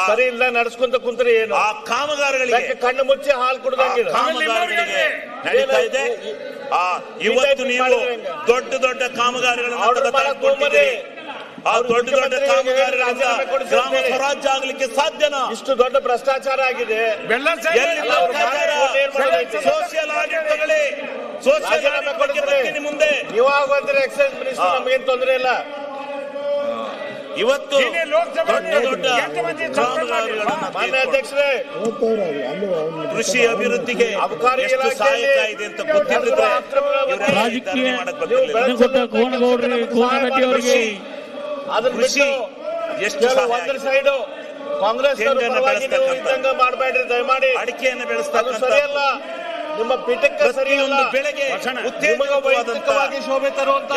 ಸರಿ ಇಲ್ಲ ನಡೆಸ್ಕೊಂತ ಕುಂತ್ರೆ ಏನು? ಆ ಕಾಮಗಾರಿಗಳಿಗೆ ಕಣ್ಣು ಮುಚ್ಚಿ ಹಾಲು ಕುಡ್ದಂಗಿದೆ. ಕಾಮಗಾರಿಗಳಿಗೆ ನಡೀತಾ ಇದೆ. ಇವತ್ತು ನೀವು ದೊಡ್ಡ ಕಾಮಗಾರಿಗಳನ್ನು ತೆಗೆದುಕೊಂಡಿದ್ದೀರಿ. ಆ ದೊಡ್ಡ ಕಾಮಗಾರಿಗಳಿಂದ ಗ್ರಾಮ ಸ್ವರಾಜ್ಯ ಆಗ್ಲಿಕ್ಕೆ ಸಾಧ್ಯನಾ? ಇಷ್ಟು ದೊಡ್ಡ ಭ್ರಷ್ಟಾಚಾರ ಆಗಿದೆ. ಸೋಷಿಯಲ್ ಆಡಿಟ್ ತಗೊಳ್ಳಿ, ಸೋಷಿಯಲ್ ಆಡಿಟ್ ಬಗ್ಗೆ ಬರ್ತೀನಿ ಮುಂದೆ. ನೀವಾಗ ಬಂದ್ರೆ ಎಕ್ಸೈಸ್ ಮಿನಿಸ್ಟರ್ ನಮಗೇನು ತೊಂದರೆ ಇಲ್ಲ. ಇವತ್ತು ದೊಡ್ಡ ಮಾನ್ಯ ಅಧ್ಯಕ್ಷರೇ, ಕೃಷಿ ಅಭಿವೃದ್ಧಿಗೆ ಎಷ್ಟು ಸಹಾಯಕ ಇದೆ ಅಂತ ಗೊತ್ತಿದ್ರೆ ಕೃಷಿ ಎಷ್ಟು ಒಂದ್ರ ಸೈಡ್ ಕಾಂಗ್ರೆಸ್ ಮಾಡಬೇಡ್ರಿ ದಯಮಾಡಿ. ಅಡಿಕೆಯನ್ನು ಅದು ಬೆಳೆಸ್ತಕ್ಕಂಥ ಸರಿಯಲ್ಲ. ನಿಮ್ಮ ಪೀಠಕ್ಕೆ ಸರಿಯಲ್ಲ. ಬೆಳೆಗೆ ವೈಯಕ್ತಿಕವಾಗಿ ಶೋಭೆ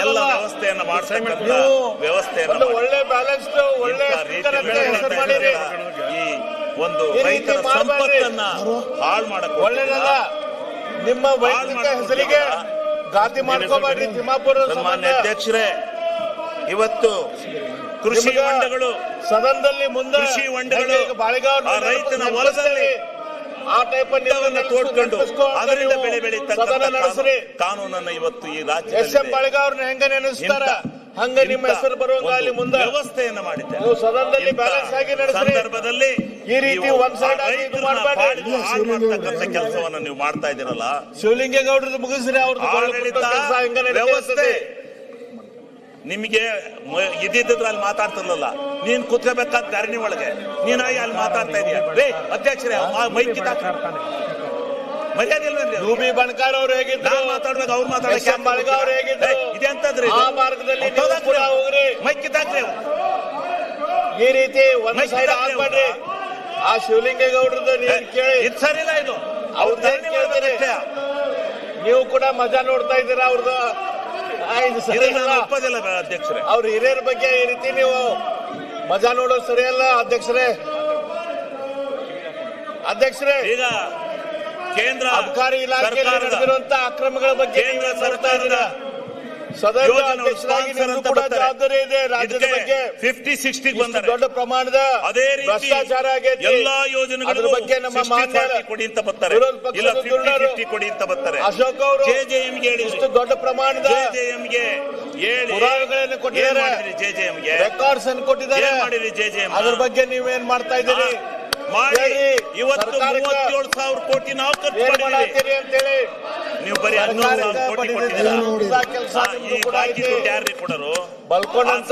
ಎಲ್ಲ ವ್ಯವಸ್ಥೆಯನ್ನು ಮಾಡ್ತಕ್ಕಂಥ ವ್ಯವಸ್ಥೆಯನ್ನು ಒಳ್ಳೆ ಬ್ಯಾಲೆನ್ಸ್ಡ್ ಒಳ್ಳೆ ಹೆಸರು ಮಾಡಿರಿ. ಈ ಒಂದು ರೈತರ ಸಂಪತ್ತನ್ನ ಹಾಳು ಮಾಡಕ್ ಒಳ್ಳೇದಲ್ಲ. ನಿಮ್ಮ ವೈಯಕ್ತಿಕ ಹೆಸರಿಗೆ ಗಾತಿ ಮಾಡ್ಕೋಬೇಡ್ರಿ. ತಿಮ್ಮಾಪುರ ಸನ್ಮಾನ್ಯ ಅಧ್ಯಕ್ಷರೇ, ಇವತ್ತು ಕೃಷಿ ಹೊಂಡಗಳು ಸದನದಲ್ಲಿ ಮುಂದೆ ಕೃಷಿ ಹೊಂಡಗಳು ಬಾಳೆಗಾವ್ ರೈತನ ಹೊಲದಲ್ಲಿ ಆ ಟೈಪ್ ತೋಡ್ಕೊಂಡು ಅದರಿಂದ ಬೆಳೆ ಸದನ ನಡೆಸ್ರಿ. ಕಾನೂನನ್ನ ಇವತ್ತು ಈ ರಾಜ್ಯ SM ಬಾಳೆಗಾವ್ರನ್ನ ಹೆಂಗ ನೆನೆಸ್ತಾರ ಹಂಗ ನಿಮ್ಮ ಹೆಸರು ಬರುವಂಗ ಅಲ್ಲಿ ಮುಂದೆ ವ್ಯವಸ್ಥೆಯನ್ನ ಮಾಡಿದ್ದಾರೆ. ನೀವು ಸದನದಲ್ಲಿ ಬ್ಯಾಲೆನ್ಸ್ ಆಗಿ ನಡೆಸ್ರಿ. ಸಂದರ್ಭದಲ್ಲಿ ಈ ರೀತಿ ಒಂದ್ ಸೈಡ್ ಆಗಿ ಇದು ಮಾಡಬೇಡಿ. ಮಾಡ್ತಕ್ಕಂಥ ಕೆಲಸವನ್ನ ನೀವು ಮಾಡ್ತಾ ಇದ್ದೀರಲ್ಲ, ಶಿವಲಿಂಗೇಗೌಡರು ಮುಗಿಸ್ರಿ. ಅವ್ರದ್ದು ಆಡಳಿತ ವ್ಯವಸ್ಥೆ ನಿಮಗೆ ಇದ್ದಿದ್ರಲ್ಲಿ ಮಾತಾಡ್ತಿರ್ಲಿಲ್ಲ. ನೀನ್ ಕುತ್ಕೋಬೇಕಾದ ಧರಣಿ ಒಳಗೆ ನೀನಾಗಿ ಅಲ್ಲಿ ಮಾತಾಡ್ತಾ ಇದೀಯ. ಅಧ್ಯಕ್ಷರೇ ಮೈಕ್ ಮರ್ಯಾದೆ ಯುಬಿ ಬಣಕಾರ್ ಅವ್ರು ಹೇಗಿದ್ರು, ಮಾತಾಡ್ಬೇಕು, ಅವ್ರು ಮಾತಾಡಕ್ಕೆ ಅವ್ರು ಹೇಗಿದ್ರು, ಇದೆಂತದ್ರಿ ಆ ಮಾರ್ಗದಲ್ಲಿ ಹೋಗ್ರಿ. ಮೈಕ್ ಕಿತ್ತಾಕ್ರಿ. ಈ ರೀತಿ ಒಂದ್ ಸೈಡ್ ಆಗ್ಬೇಡ್ರಿ. ಆ ಶಿವಲಿಂಗೇಗೌಡ್ರದ್ದು ನೀನ್ ಕೇಳಿ ಇದು ಸರಿಲ್ಲ. ಇದು ಅವ್ರ ಧರಣಿ ಕೇಳ್ತೀರಿ. ನೀವು ಕೂಡ ಮಜಾ ನೋಡ್ತಾ ಇದ್ದೀರಾ ಅವ್ರದ್ದು. ಒಪ್ಪದಿಲ್ಲ ಅಧ್ಯಕ್ಷರೇ. ಅವ್ರ ಹಿರಿಯರ ಬಗ್ಗೆ ಈ ರೀತಿ ನೀವು ಮಜಾ ನೋಡೋದು ಸರಿಯಲ್ಲ ಅಧ್ಯಕ್ಷರೇ. ಈಗ ಕೇಂದ್ರ ಅಬಕಾರಿ ಇಲಾಖೆಯಲ್ಲಿ ನಡೆದಿರುವಂತಹ ಅಕ್ರಮಗಳ ಬಗ್ಗೆ ಕೇಂದ್ರ ಸರ್ಕಾರದ ಸದನದ ಯೋಜನೆ ಅಧ್ಯಕ್ಷರಾಗಿ sponsor ನಿಮ್ಗೂ ಅಂತ ಕೂಡ ಬರ್ತಾರೆ. ಜವಾಬ್ದಾರಿ ಇದೆ ರಾಜ್ಯದ ಬಗ್ಗೆ. 50-60 ಇಷ್ಟು ಬಂದರೆ ದೊಡ್ಡ ಪ್ರಮಾಣದ ಅದೇ ರೀತಿ ಭ್ರಷ್ಟಾಚಾರ ಆಗೈತಿ. ಎಲ್ಲಾ ಅದ್ರ ಯೋಜನೆಗಳಿಗೂ ಬಗ್ಗೆ ನಮ್ಮ 60-40 ಕೊಡಿ ಅಂತ ಬರ್ತಾರೆ, ವಿರೋಧ ಪಕ್ಷದ ಇಲ್ಲ ದುರ್ನರು 50-50 ಕೊಡಿ ಅಂತ ಬರ್ತಾರೆ. ಅಶೋಕ್ ಅವರು ಜೆಜೆಎಂಗೆ ಇಷ್ಟು ಹೇಳಿದ್ರು, ದೊಡ್ಡ ಪ್ರಮಾಣದ ಜೆಜೆಎಂಗೆ ಹೇಳಿ ಪುರಾವೆಗಳನ್ನು ಏನ್ ಕೊಟ್ಟಿದ್ದಾರೆ, ಮಾಡಿದ್ರಿ ಜೆಜೆಎಂಗೆ? ರೆಕಾರ್ಡ್ಸ್ ಅನ್ನು ಕೊಟ್ಟಿದ್ದಾರೆ. ಏನ್ ಮಾಡಿದ್ರಿ ಜೆಜೆಎಂ? ಅದ್ರ ಬಗ್ಗೆ ನೀವೇನ್ ಮಾಡ್ತಾ ಇದ್ದೀರಿ? ಮಾಡಿ ಹೇಳಿ. ಇವತ್ತು ಸರ್ಕಾರಕ್ಕೆ 37,000 ಕೋಟಿ ನಾವು ಖರ್ಚು ಏನ್ ಮಾಡಿದ್ದೀವಿ. ಮಾಡತ್ತೀರಿ ಅಂತೇಳಿ ನೀವು ಬರೀ 11,000 ಕೋಟಿ ಕೊಟ್ಟಿದ್ದೀರಾ. ಕೆಲಸ ಈ ಬಾಕಿ ದುಡ್ಡು ಯಾರ್ರಿ ಕೊಡೋರು? ಬಲ್ಕೊಂಡಂತ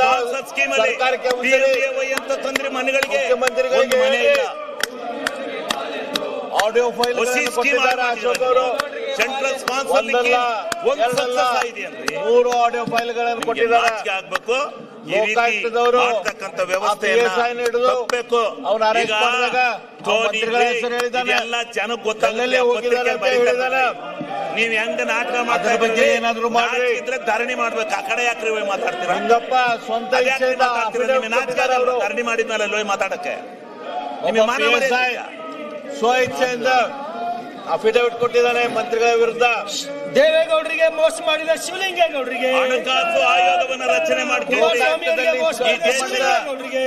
ಸ್ಕೀಮ್ ಅಲ್ಲಿ ಸರ್ಕಾರಕ್ಕೆ PMAY ಅಂತ ತಂದ್ರೆ ಮನೆಗಳಿಗೆ ಮುಖ್ಯಮಂತ್ರಿಗಳಿಗೆ ಒಂದು ಮನೆ ಇಲ್ಲ. ಆಡಿಯೋ ಫೈಲ್ ಹೊಸಿ ಸ್ಕೀಮ್ ಕೊಟ್ಟಿದ್ದಾರೆ ಅಶೋಕ್ ಅವರು. ಸೆಂಟ್ರಲ್ ಸ್ಪಾನ್ಸರ್ ಒಂದಲ್ಲ, ಒಂದು ಎರಡಲ್ಲ, ಸಕ್ಸಸ್ ಆಗಿದೆ ಅಂದ್ರೆ 3 ಆಡಿಯೋ ಫೈಲ್ಗಳನ್ನು ಕೊಟ್ಟಿದ್ದಾರೆ. ನಾಚಿಕೆ ಆಗ್ಬೇಕು. ಈ ರೀತಿ ಲೋಕಾಯುಕ್ತದವರು ಮಾಡ್ತಕ್ಕಂಥ ವ್ಯವಸ್ಥೆಯನ್ನ PSI ಹಿಡಿದು ತಪ್ಪಬೇಕು. ಅವ್ನ ಅರೆಸ್ಟ್ ಈಗ ಮಾಡಿದಾಗ ಮಂತ್ರಿಗಳ ಹೆಸರು ಹೇಳಿದ್ದಾನೆ. ಇದೆಲ್ಲ ಜನಕ್ಕೆ ಕಲ್ಲಲ್ಲಿ ಹೋಗಿದ್ದಾರೆ ಅಂತ ಹೇಳಿದಾನೆ. ನೀವ್ ಹೆಂಗ ನಾಟಕ ಮಾಡ್ತಾ ಅದ್ರ ಬಗ್ಗೆ ಇದ್ದೀರಿ? ಏನಾದ್ರು ಮಾಡ್ರಿ. ಇದ್ರೆ ಧರಣಿ ಮಾಡ್ಬೇಕು. ಆ ಕಡೆ ಯಾಕ್ರಿ ಹೋಗಿ ಮಾತಾಡ್ತೀರಾ? ಲಿಂಗಪ್ಪ ಸ್ವಂತ ಅದ್ಯಾಕ್ರಿ ಇಚ್ಛೆಯಿಂದ ಮಾತಾಡ್ತೀರಾ? ನಿಮಗೆ ನಾಚಿಕೆ ಕೊಟ್ಟಿದ್ದಾರೆ ಆಗಲ್ಲ? ಅವರು. ಧರಣಿ ಮಾಡಿದ್ಮೇಲೆ ಹೋಗಿ ಮಾತಾಡಕ್ಕೆ ಒಬ್ಬ ನಿಮಗೆ ಮಾನ ಮರ್ಯಾದೆ PSI ಇದೆಯಾ? ಸ್ವ ಇಚ್ಛೆಯಿಂದ ಅಫಿಡವಿಟ್ ಕೊಟ್ಟಿದ್ದಾನೆ ಮಂತ್ರಿಗಳ ವಿರುದ್ಧ. ದೇವೇಗೌಡರಿಗೆ ಮೋಸ ಮಾಡಿದ ಶಿವಲಿಂಗೇಗೌಡರಿಗೆ, ಹಣಕಾಸು ಆಯೋಗವನ್ನ ರಚನೆ ಮಾಡ್ಕೊಂಡು ಕುಮಾರಸ್ವಾಮಿ ಅವರಿಗೆ ಮೋಸ ಈ ಮಾಡಿದ ದೇಶದ ಶಿವಲಿಂಗೇಗೌಡರಿಗೆ,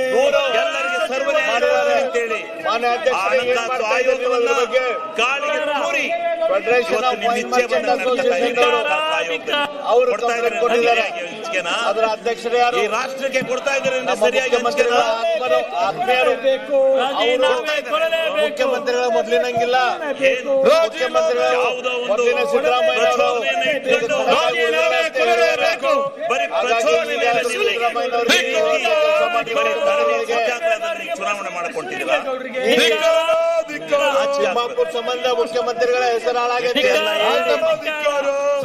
ಎಲ್ಲರಿಗೆ ಸರ್ವೇ ಮಾಡಿದ್ದಾರೆ ಅಂತೇಳಿ ಮಾನ್ಯ ಆ ಅಧ್ಯಕ್ಷರೇ ಏನ್ ಹಣಕಾಸು ಮಾಡ್ತಾ ಇದ್ದೀರಿ ನೀವು ಅದ್ರ ಆಯೋಗವನ್ನ ಬಗ್ಗೆ? ಗಾಳಿಗೆ ತೂರಿ ಫೆಡರೇಷನ್ ಇವತ್ತು ಆಫ್ ನಿಮ್ಮ ವೈನ್ ಇಚ್ಛೆ ಮರ್ಚೆಂಟ್ ಬಂದಂಗೆ ನಡೀತಾ ಇದೆ. ಅಸೋಸಿಯೇಷನ್ ಅವರು ಕೊಡ್ತಾ ಇದ್ದಾರೆ ಕೊಟ್ಟಿದ್ದಾರೆ. ಸರಿಯಾಗಿ ಇಚ್ಛೆನಾ? ಅದರ ಅಧ್ಯಕ್ಷರು ಯಾರು? ಈ ರಾಷ್ಟ್ರಕ್ಕೆ ಕೊಡ್ತಾ ಇದ್ದಾರೆ ಅಂದ್ರೆ ನಮ್ಮ ಸರಿಯಾಗಿ ಮುಖ್ಯಮಂತ್ರಿಗಳ ಹಂಚ್ಕೆನಾ? ಆತ್ಮೀಯರು ಅವರು ಮುಖ್ಯಮಂತ್ರಿಗಳ ಮೊದಲಿನಂಗಿಲ್ಲ. ಮುಖ್ಯಮಂತ್ರಿಗಳು ಯಾವುದೋ ಒಂದು ಮೊದಲಿನ ಸಿದ್ದರಾಮಯ್ಯ ಅವರು ಪ್ರಚೋದನೆಯನ್ನು ಇಟ್ಕೊಂಡು ಬರೀ ಪ್ರಚೋದನೆ ಚುನಾವಣೆ ಮಾಡಿಕೊಂಡಿದ್ದೀರಾ? ತಿಮ್ಮಾಪುರ ಸಂಬಂಧ ಮುಖ್ಯಮಂತ್ರಿಗಳ ಹೆಸರು ಹಾಳಾಗೈತೆ.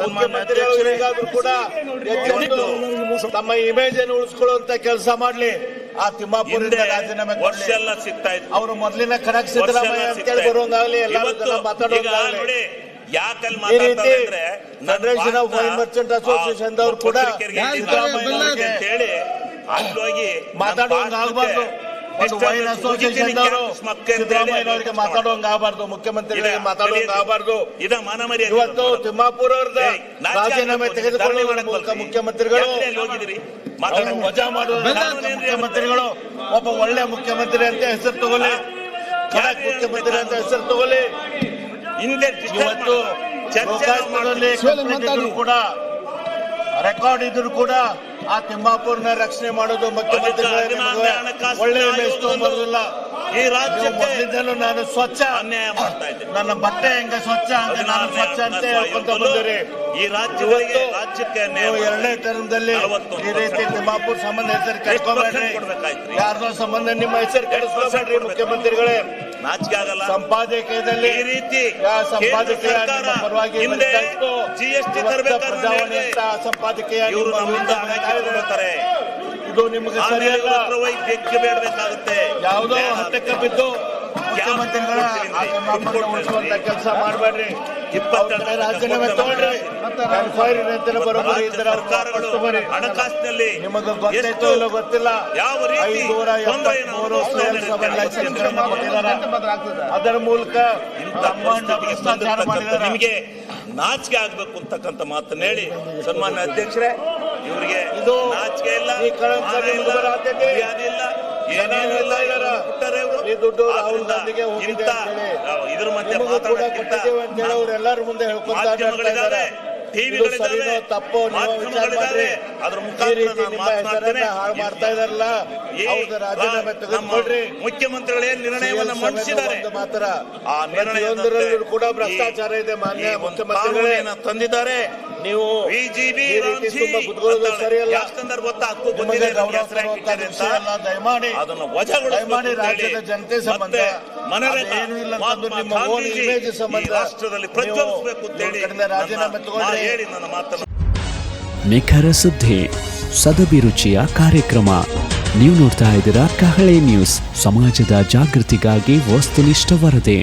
ಮುಖ್ಯಮಂತ್ರಿಗಳು ಈಗಾದ್ರೂ ಕೂಡ ಎಚ್ಚೆತ್ತು ತಮ್ಮ ಇಮೇಜ್ ಅನ್ನು ಉಳಿಸ್ಕೊಳ್ಳುವಂತ ಕೆಲಸ ಮಾಡ್ಲಿ. ಆ ತಿಮ್ಮಾಪುರದಿಂದ ರಾಜೀನಾಮೆ ವರ್ಷ ಕೊಡ್ಲಿ. ಎಲ್ಲ ಸಿಗ್ತಾ ಇತ್ತು. ಅವರು ಮೊದಲಿನ ಖಡಕ್ ಸಿದ್ದರಾಮಯ್ಯ ಅಂತೇಳಿ ಬರುವಂಗಾಗ್ಲಿ, ಎಲ್ಲರೂ ಜನ ಮಾತಾಡುವಂಗಾಗ್ಲಿ. ಯಾಕಲ್ಲಿ ಈ ರೀತಿ ಮಾತಾಡ್ತಾರೆ ಅಂದ್ರೆ federation of wine merchant association ದವರು ಕೂಡ ಸಿದ್ದರಾಮಯ್ಯ ಅಂತೇಳಿ ಅಲ್ಲಿ ಹೋಗಿ ಮಾತಾಡುವಂಗ ಆಗಬಾರ್ದು. ಒಂದು ವೈನ್ ಅಸೋಸಿಯೇಷನ್ ದವರು ಸಿದ್ದರಾಮಯ್ಯನವರಿಗೆ ಮಾತಾಡುವಂಗ ಆಗಬಾರ್ದು, ಮುಖ್ಯಮಂತ್ರಿಗಳಿಗೆ ಮಾತಾಡುವಂಗ ಆಗಬಾರ್ದು. ಇದ ಮಾನಮರ್ಯಾದೆ. ಇವತ್ತು ತಿಮ್ಮಾಪುರ ಅವ್ರದ ರಾಜೀನಾಮೆ ತೆಗೆದುಕೊಳ್ಳುವ ಮೂಲಕ ಮುಖ್ಯಮಂತ್ರಿಗಳು ಹೋಗಿದ್ರಿ ಅವರು ವಜಾ ಮಾಡುವ ಮುಖ್ಯಮಂತ್ರಿಗಳು ಒಬ್ಬ ಒಳ್ಳೆ ಮುಖ್ಯಮಂತ್ರಿ ಅಂತ ಹೆಸರು ತಗೊಳ್ಳಿ, ಖಡಕ್ ಮುಖ್ಯಮಂತ್ರಿ ಅಂತ ಹೆಸರು ತಗೊಳ್ಳಿ. ಹಿಂದೆ ಇವತ್ತು ಲೋಕಾಯುಕ್ತದಲ್ಲಿ ಇದ್ರು ಕೂಡ ರೆಕಾರ್ಡ್ ಇದ್ರು ಕೂಡ ಆ ತಿಮ್ಮಾಪುರ್ನ ರಕ್ಷಣೆ ಮಾಡೋದು ಮುಖ್ಯಮಂತ್ರಿಗಳೇ ಒಳ್ಳೆ ಇಮೇಜ್ ತಗೊಂಬರುದಿಲ್ಲ. ಈ ರಾಜ್ಯಕ್ಕೆ ಮೊದಲಿಂದಲೂ ನಾನು ಸ್ವಚ್ಛ, ಅನ್ಯಾಯ ಮಾಡ್ತಾ ಇದ್ದೆ. ನನ್ನ ಬಟ್ಟೆ ಹೆಂಗ ಸ್ವಚ್ಛ ಹಂಗ ನಾನು ಸ್ವಚ್ಛ ಅಂತ ಹೇಳ್ಕೊಂತ ಬಂದಿರಿ. ಈ ರಾಜ್ಯಕ್ಕೆ ಅನ್ಯಾಯ ನೀವು 2ನೇ ಟರ್ಮ್ದಲ್ಲಿ ಈ ರೀತಿ ತಿಮ್ಮಾಪುರ್ ಸಂಬಂಧ ಹೆಸರು ಕೆಡ್ಸ್ಕೊಬೇಡ್ರಿ. ಯಾರ್ದೋ ಸಂಬಂಧ ನಿಮ್ಮ ಹೆಸರು ಕೆಡಿಸ್ಕೊಬೇಡ್ರಿ ಮುಖ್ಯಮಂತ್ರಿಗಳೇ. ನಾಚಿಕೆ ಆಗಲ್ಲ? ಸಂಪಾದಕೀಯದಲ್ಲಿ ಈ ರೀತಿ ಸಂಪಾದಕೀಯ ನಿಮ್ಮ ಪರವಾಗಿ ಹಿಂದೆ GST ತರಬೇಕಾದ್ರೆ ಪ್ರಜಾವಾಣಿ ಅಂತ ಸಂಪಾದಕೀಯ ಇವರು ನಿಮ್ಮ ನಮ್ಮಿಂದ ವಿರುದ್ಧ ಹಾಕಿಕೊಳ್ತಾರೆ. ಇದು ನಿಮಗೆ ಸರಿಯಲ್ಲ. ಬೆಂಕಿ ಬೇಡಬೇಕಾಗುತ್ತೆ. ಯಾವುದೋ ಹತ್ತಕ್ಕೆ ಬಿದ್ದು ಮುಖ್ಯಮಂತ್ರಿಗಳ ಉಳಿಸುವಂತ ಕೆಲಸ ಮಾಡಬೇಡ್ರಿ. ರಾಜೀನಾಮೆ ತಗೊಳ್ರಿ. ಎನ್ಕ್ವೈರಿ ನಂತರ ಬರೋಬ್ಬರಿ ಇದ್ರೆ ಸರ್ಕಾರಗಳು ಹಣಕಾಸಿನಲ್ಲಿ ನಿಮಗೆ ಗೊತ್ತಾಯ್ತೋ ಇಲ್ಲೋ ಗೊತ್ತಿಲ್ಲ. ಯಾವ ರೀತಿ 573 ಸೇಲ್ಸ್ ಲೈಸೆನ್ಸ್ ಕೊಟ್ಟಿದ್ದಾರೆ. ಅದರ ಮೂಲಕ ಭ್ರಷ್ಟಾಚಾರ ಮಾಡಿದ್ದಾರೆ. ನಿಮಗೆ ನಾಚಿಕೆ ಆಗ್ಬೇಕು ಅಂತಕ್ಕಂಥ ಮಾತನ್ನ ಹೇಳಿ ಸನ್ಮಾನ್ಯ ಅಧ್ಯಕ್ಷರೇ, ಇವರಿಗೆ ಇದು ನಾಚಿಕೆ ಇಲ್ಲ, ಈ ಕಳಂಕ ಮಾನ ಇಲ್ಲ, ಬರಾತೈತಿ. ಮರ್ಯಾದೆ ಇಲ್ಲ, ಏನೇನು ಇಲ್ಲ. ಬಿಟ್ಟರೆ ಇವರು ಈ ದುಡ್ಡು ರಾಹುಲ್ ಗಾಂಧಿಗೆ ಹೋಗಿದೆ ಇಂಥ ಅಂತೇಳಿ ಇದ್ರ ಮಧ್ಯೆ ನಿಮಗೂ ಕೂಡ ಮಾತಾಡೋಕ್ಕಿಂತ ಕೊಟ್ಟಿದ್ದೇವೆ ಅಂತ ಹೇಳಿ ಅವರೆಲ್ಲರ ಮುಂದೆ ಹೇಳ್ಕೊಂತ ಮಾಧ್ಯಮಗಳಿದ್ದಾರೆ, ಇದು ಸರಿನೋ ತಪ್ಪೋ ನೀವು ವಿಚಾರ ಮಾಡ್ರಿ. ಅದ್ರ ಈ ರೀತಿ ನಿಮ್ಮ ಹೆಸರನ್ನ ಹಾಳು ಮಾಡ್ತಾ ಇದಾರಲ್ಲ, ಅವ್ರದ್ದು ರಾಜೀನಾಮೆ ತೆಗೆದುಕೊಳ್ರಿ. ಮುಖ್ಯಮಂತ್ರಿಗಳು ಏನ್ ನಿರ್ಣಯವನ್ನ ಮಂಡಿಸಿದ್ದಾರೆ ಒಂದು ಮಾತ್ರ ಆ ಪ್ರತಿಯೊಂದರಲ್ಲೂ ಕೂಡ ಭ್ರಷ್ಟಾಚಾರ ಇದೆ. ಮಾನ್ಯ ಮುಖ್ಯಮಂತ್ರಿಗಳೇ ತಂದಿದ್ದಾರೆ. ನೀವು ಬಿಜೆಪಿ ಈ ರೀತಿ ತುಂಬಾ ಕುತ್ಕೊಳ್ಳೋದು ಸರಿಯಲ್ಲ. ಯಾಕಂದ್ರೆ ಗೊತ್ತಾ ಹಕ್ಕು ನಿಮಗೆ ಬಂದಿದೆ ಗೌರವ ಹೆಸರು ಹಾಕಿದ್ದಾರೆ ಅಂತ ಅಲ್ಲ, ದಯಮಾಡಿ ಅದನ್ನ ದಯಮಾಡಿ ರಾಜ್ಯದ ಜನತೆ ಸಂಬಂಧ ಅದೇನು ಇಲ್ಲ ಅಂತಂದು ನಿಮ್ಮ ಓನ್ ಇಮೇಜ್ ಸಂಬಂಧ ರಾಷ್ಟ್ರದಲ್ಲಿ ಪ್ರಜ್ವಲಿಸಬೇಕು ಅಂತ ಹೇಳಿ ರಾಜೀನಾಮೆ ತಗೊಂಡ್ರೆ ಹೇಳಿ ನನ್ನ ಮಾತನ್ನು ನಿಖರ ಸುದ್ದಿ, ಸದಭಿರುಚಿಯ ಕಾರ್ಯಕ್ರಮ. ನೀವು ನೋಡ್ತಾ ಇದ್ದೀರಾ ಕಹಳೆ ನ್ಯೂಸ್, ಸಮಾಜದ ಜಾಗೃತಿಗಾಗಿ ವಸ್ತುನಿಷ್ಠ ವರದಿ.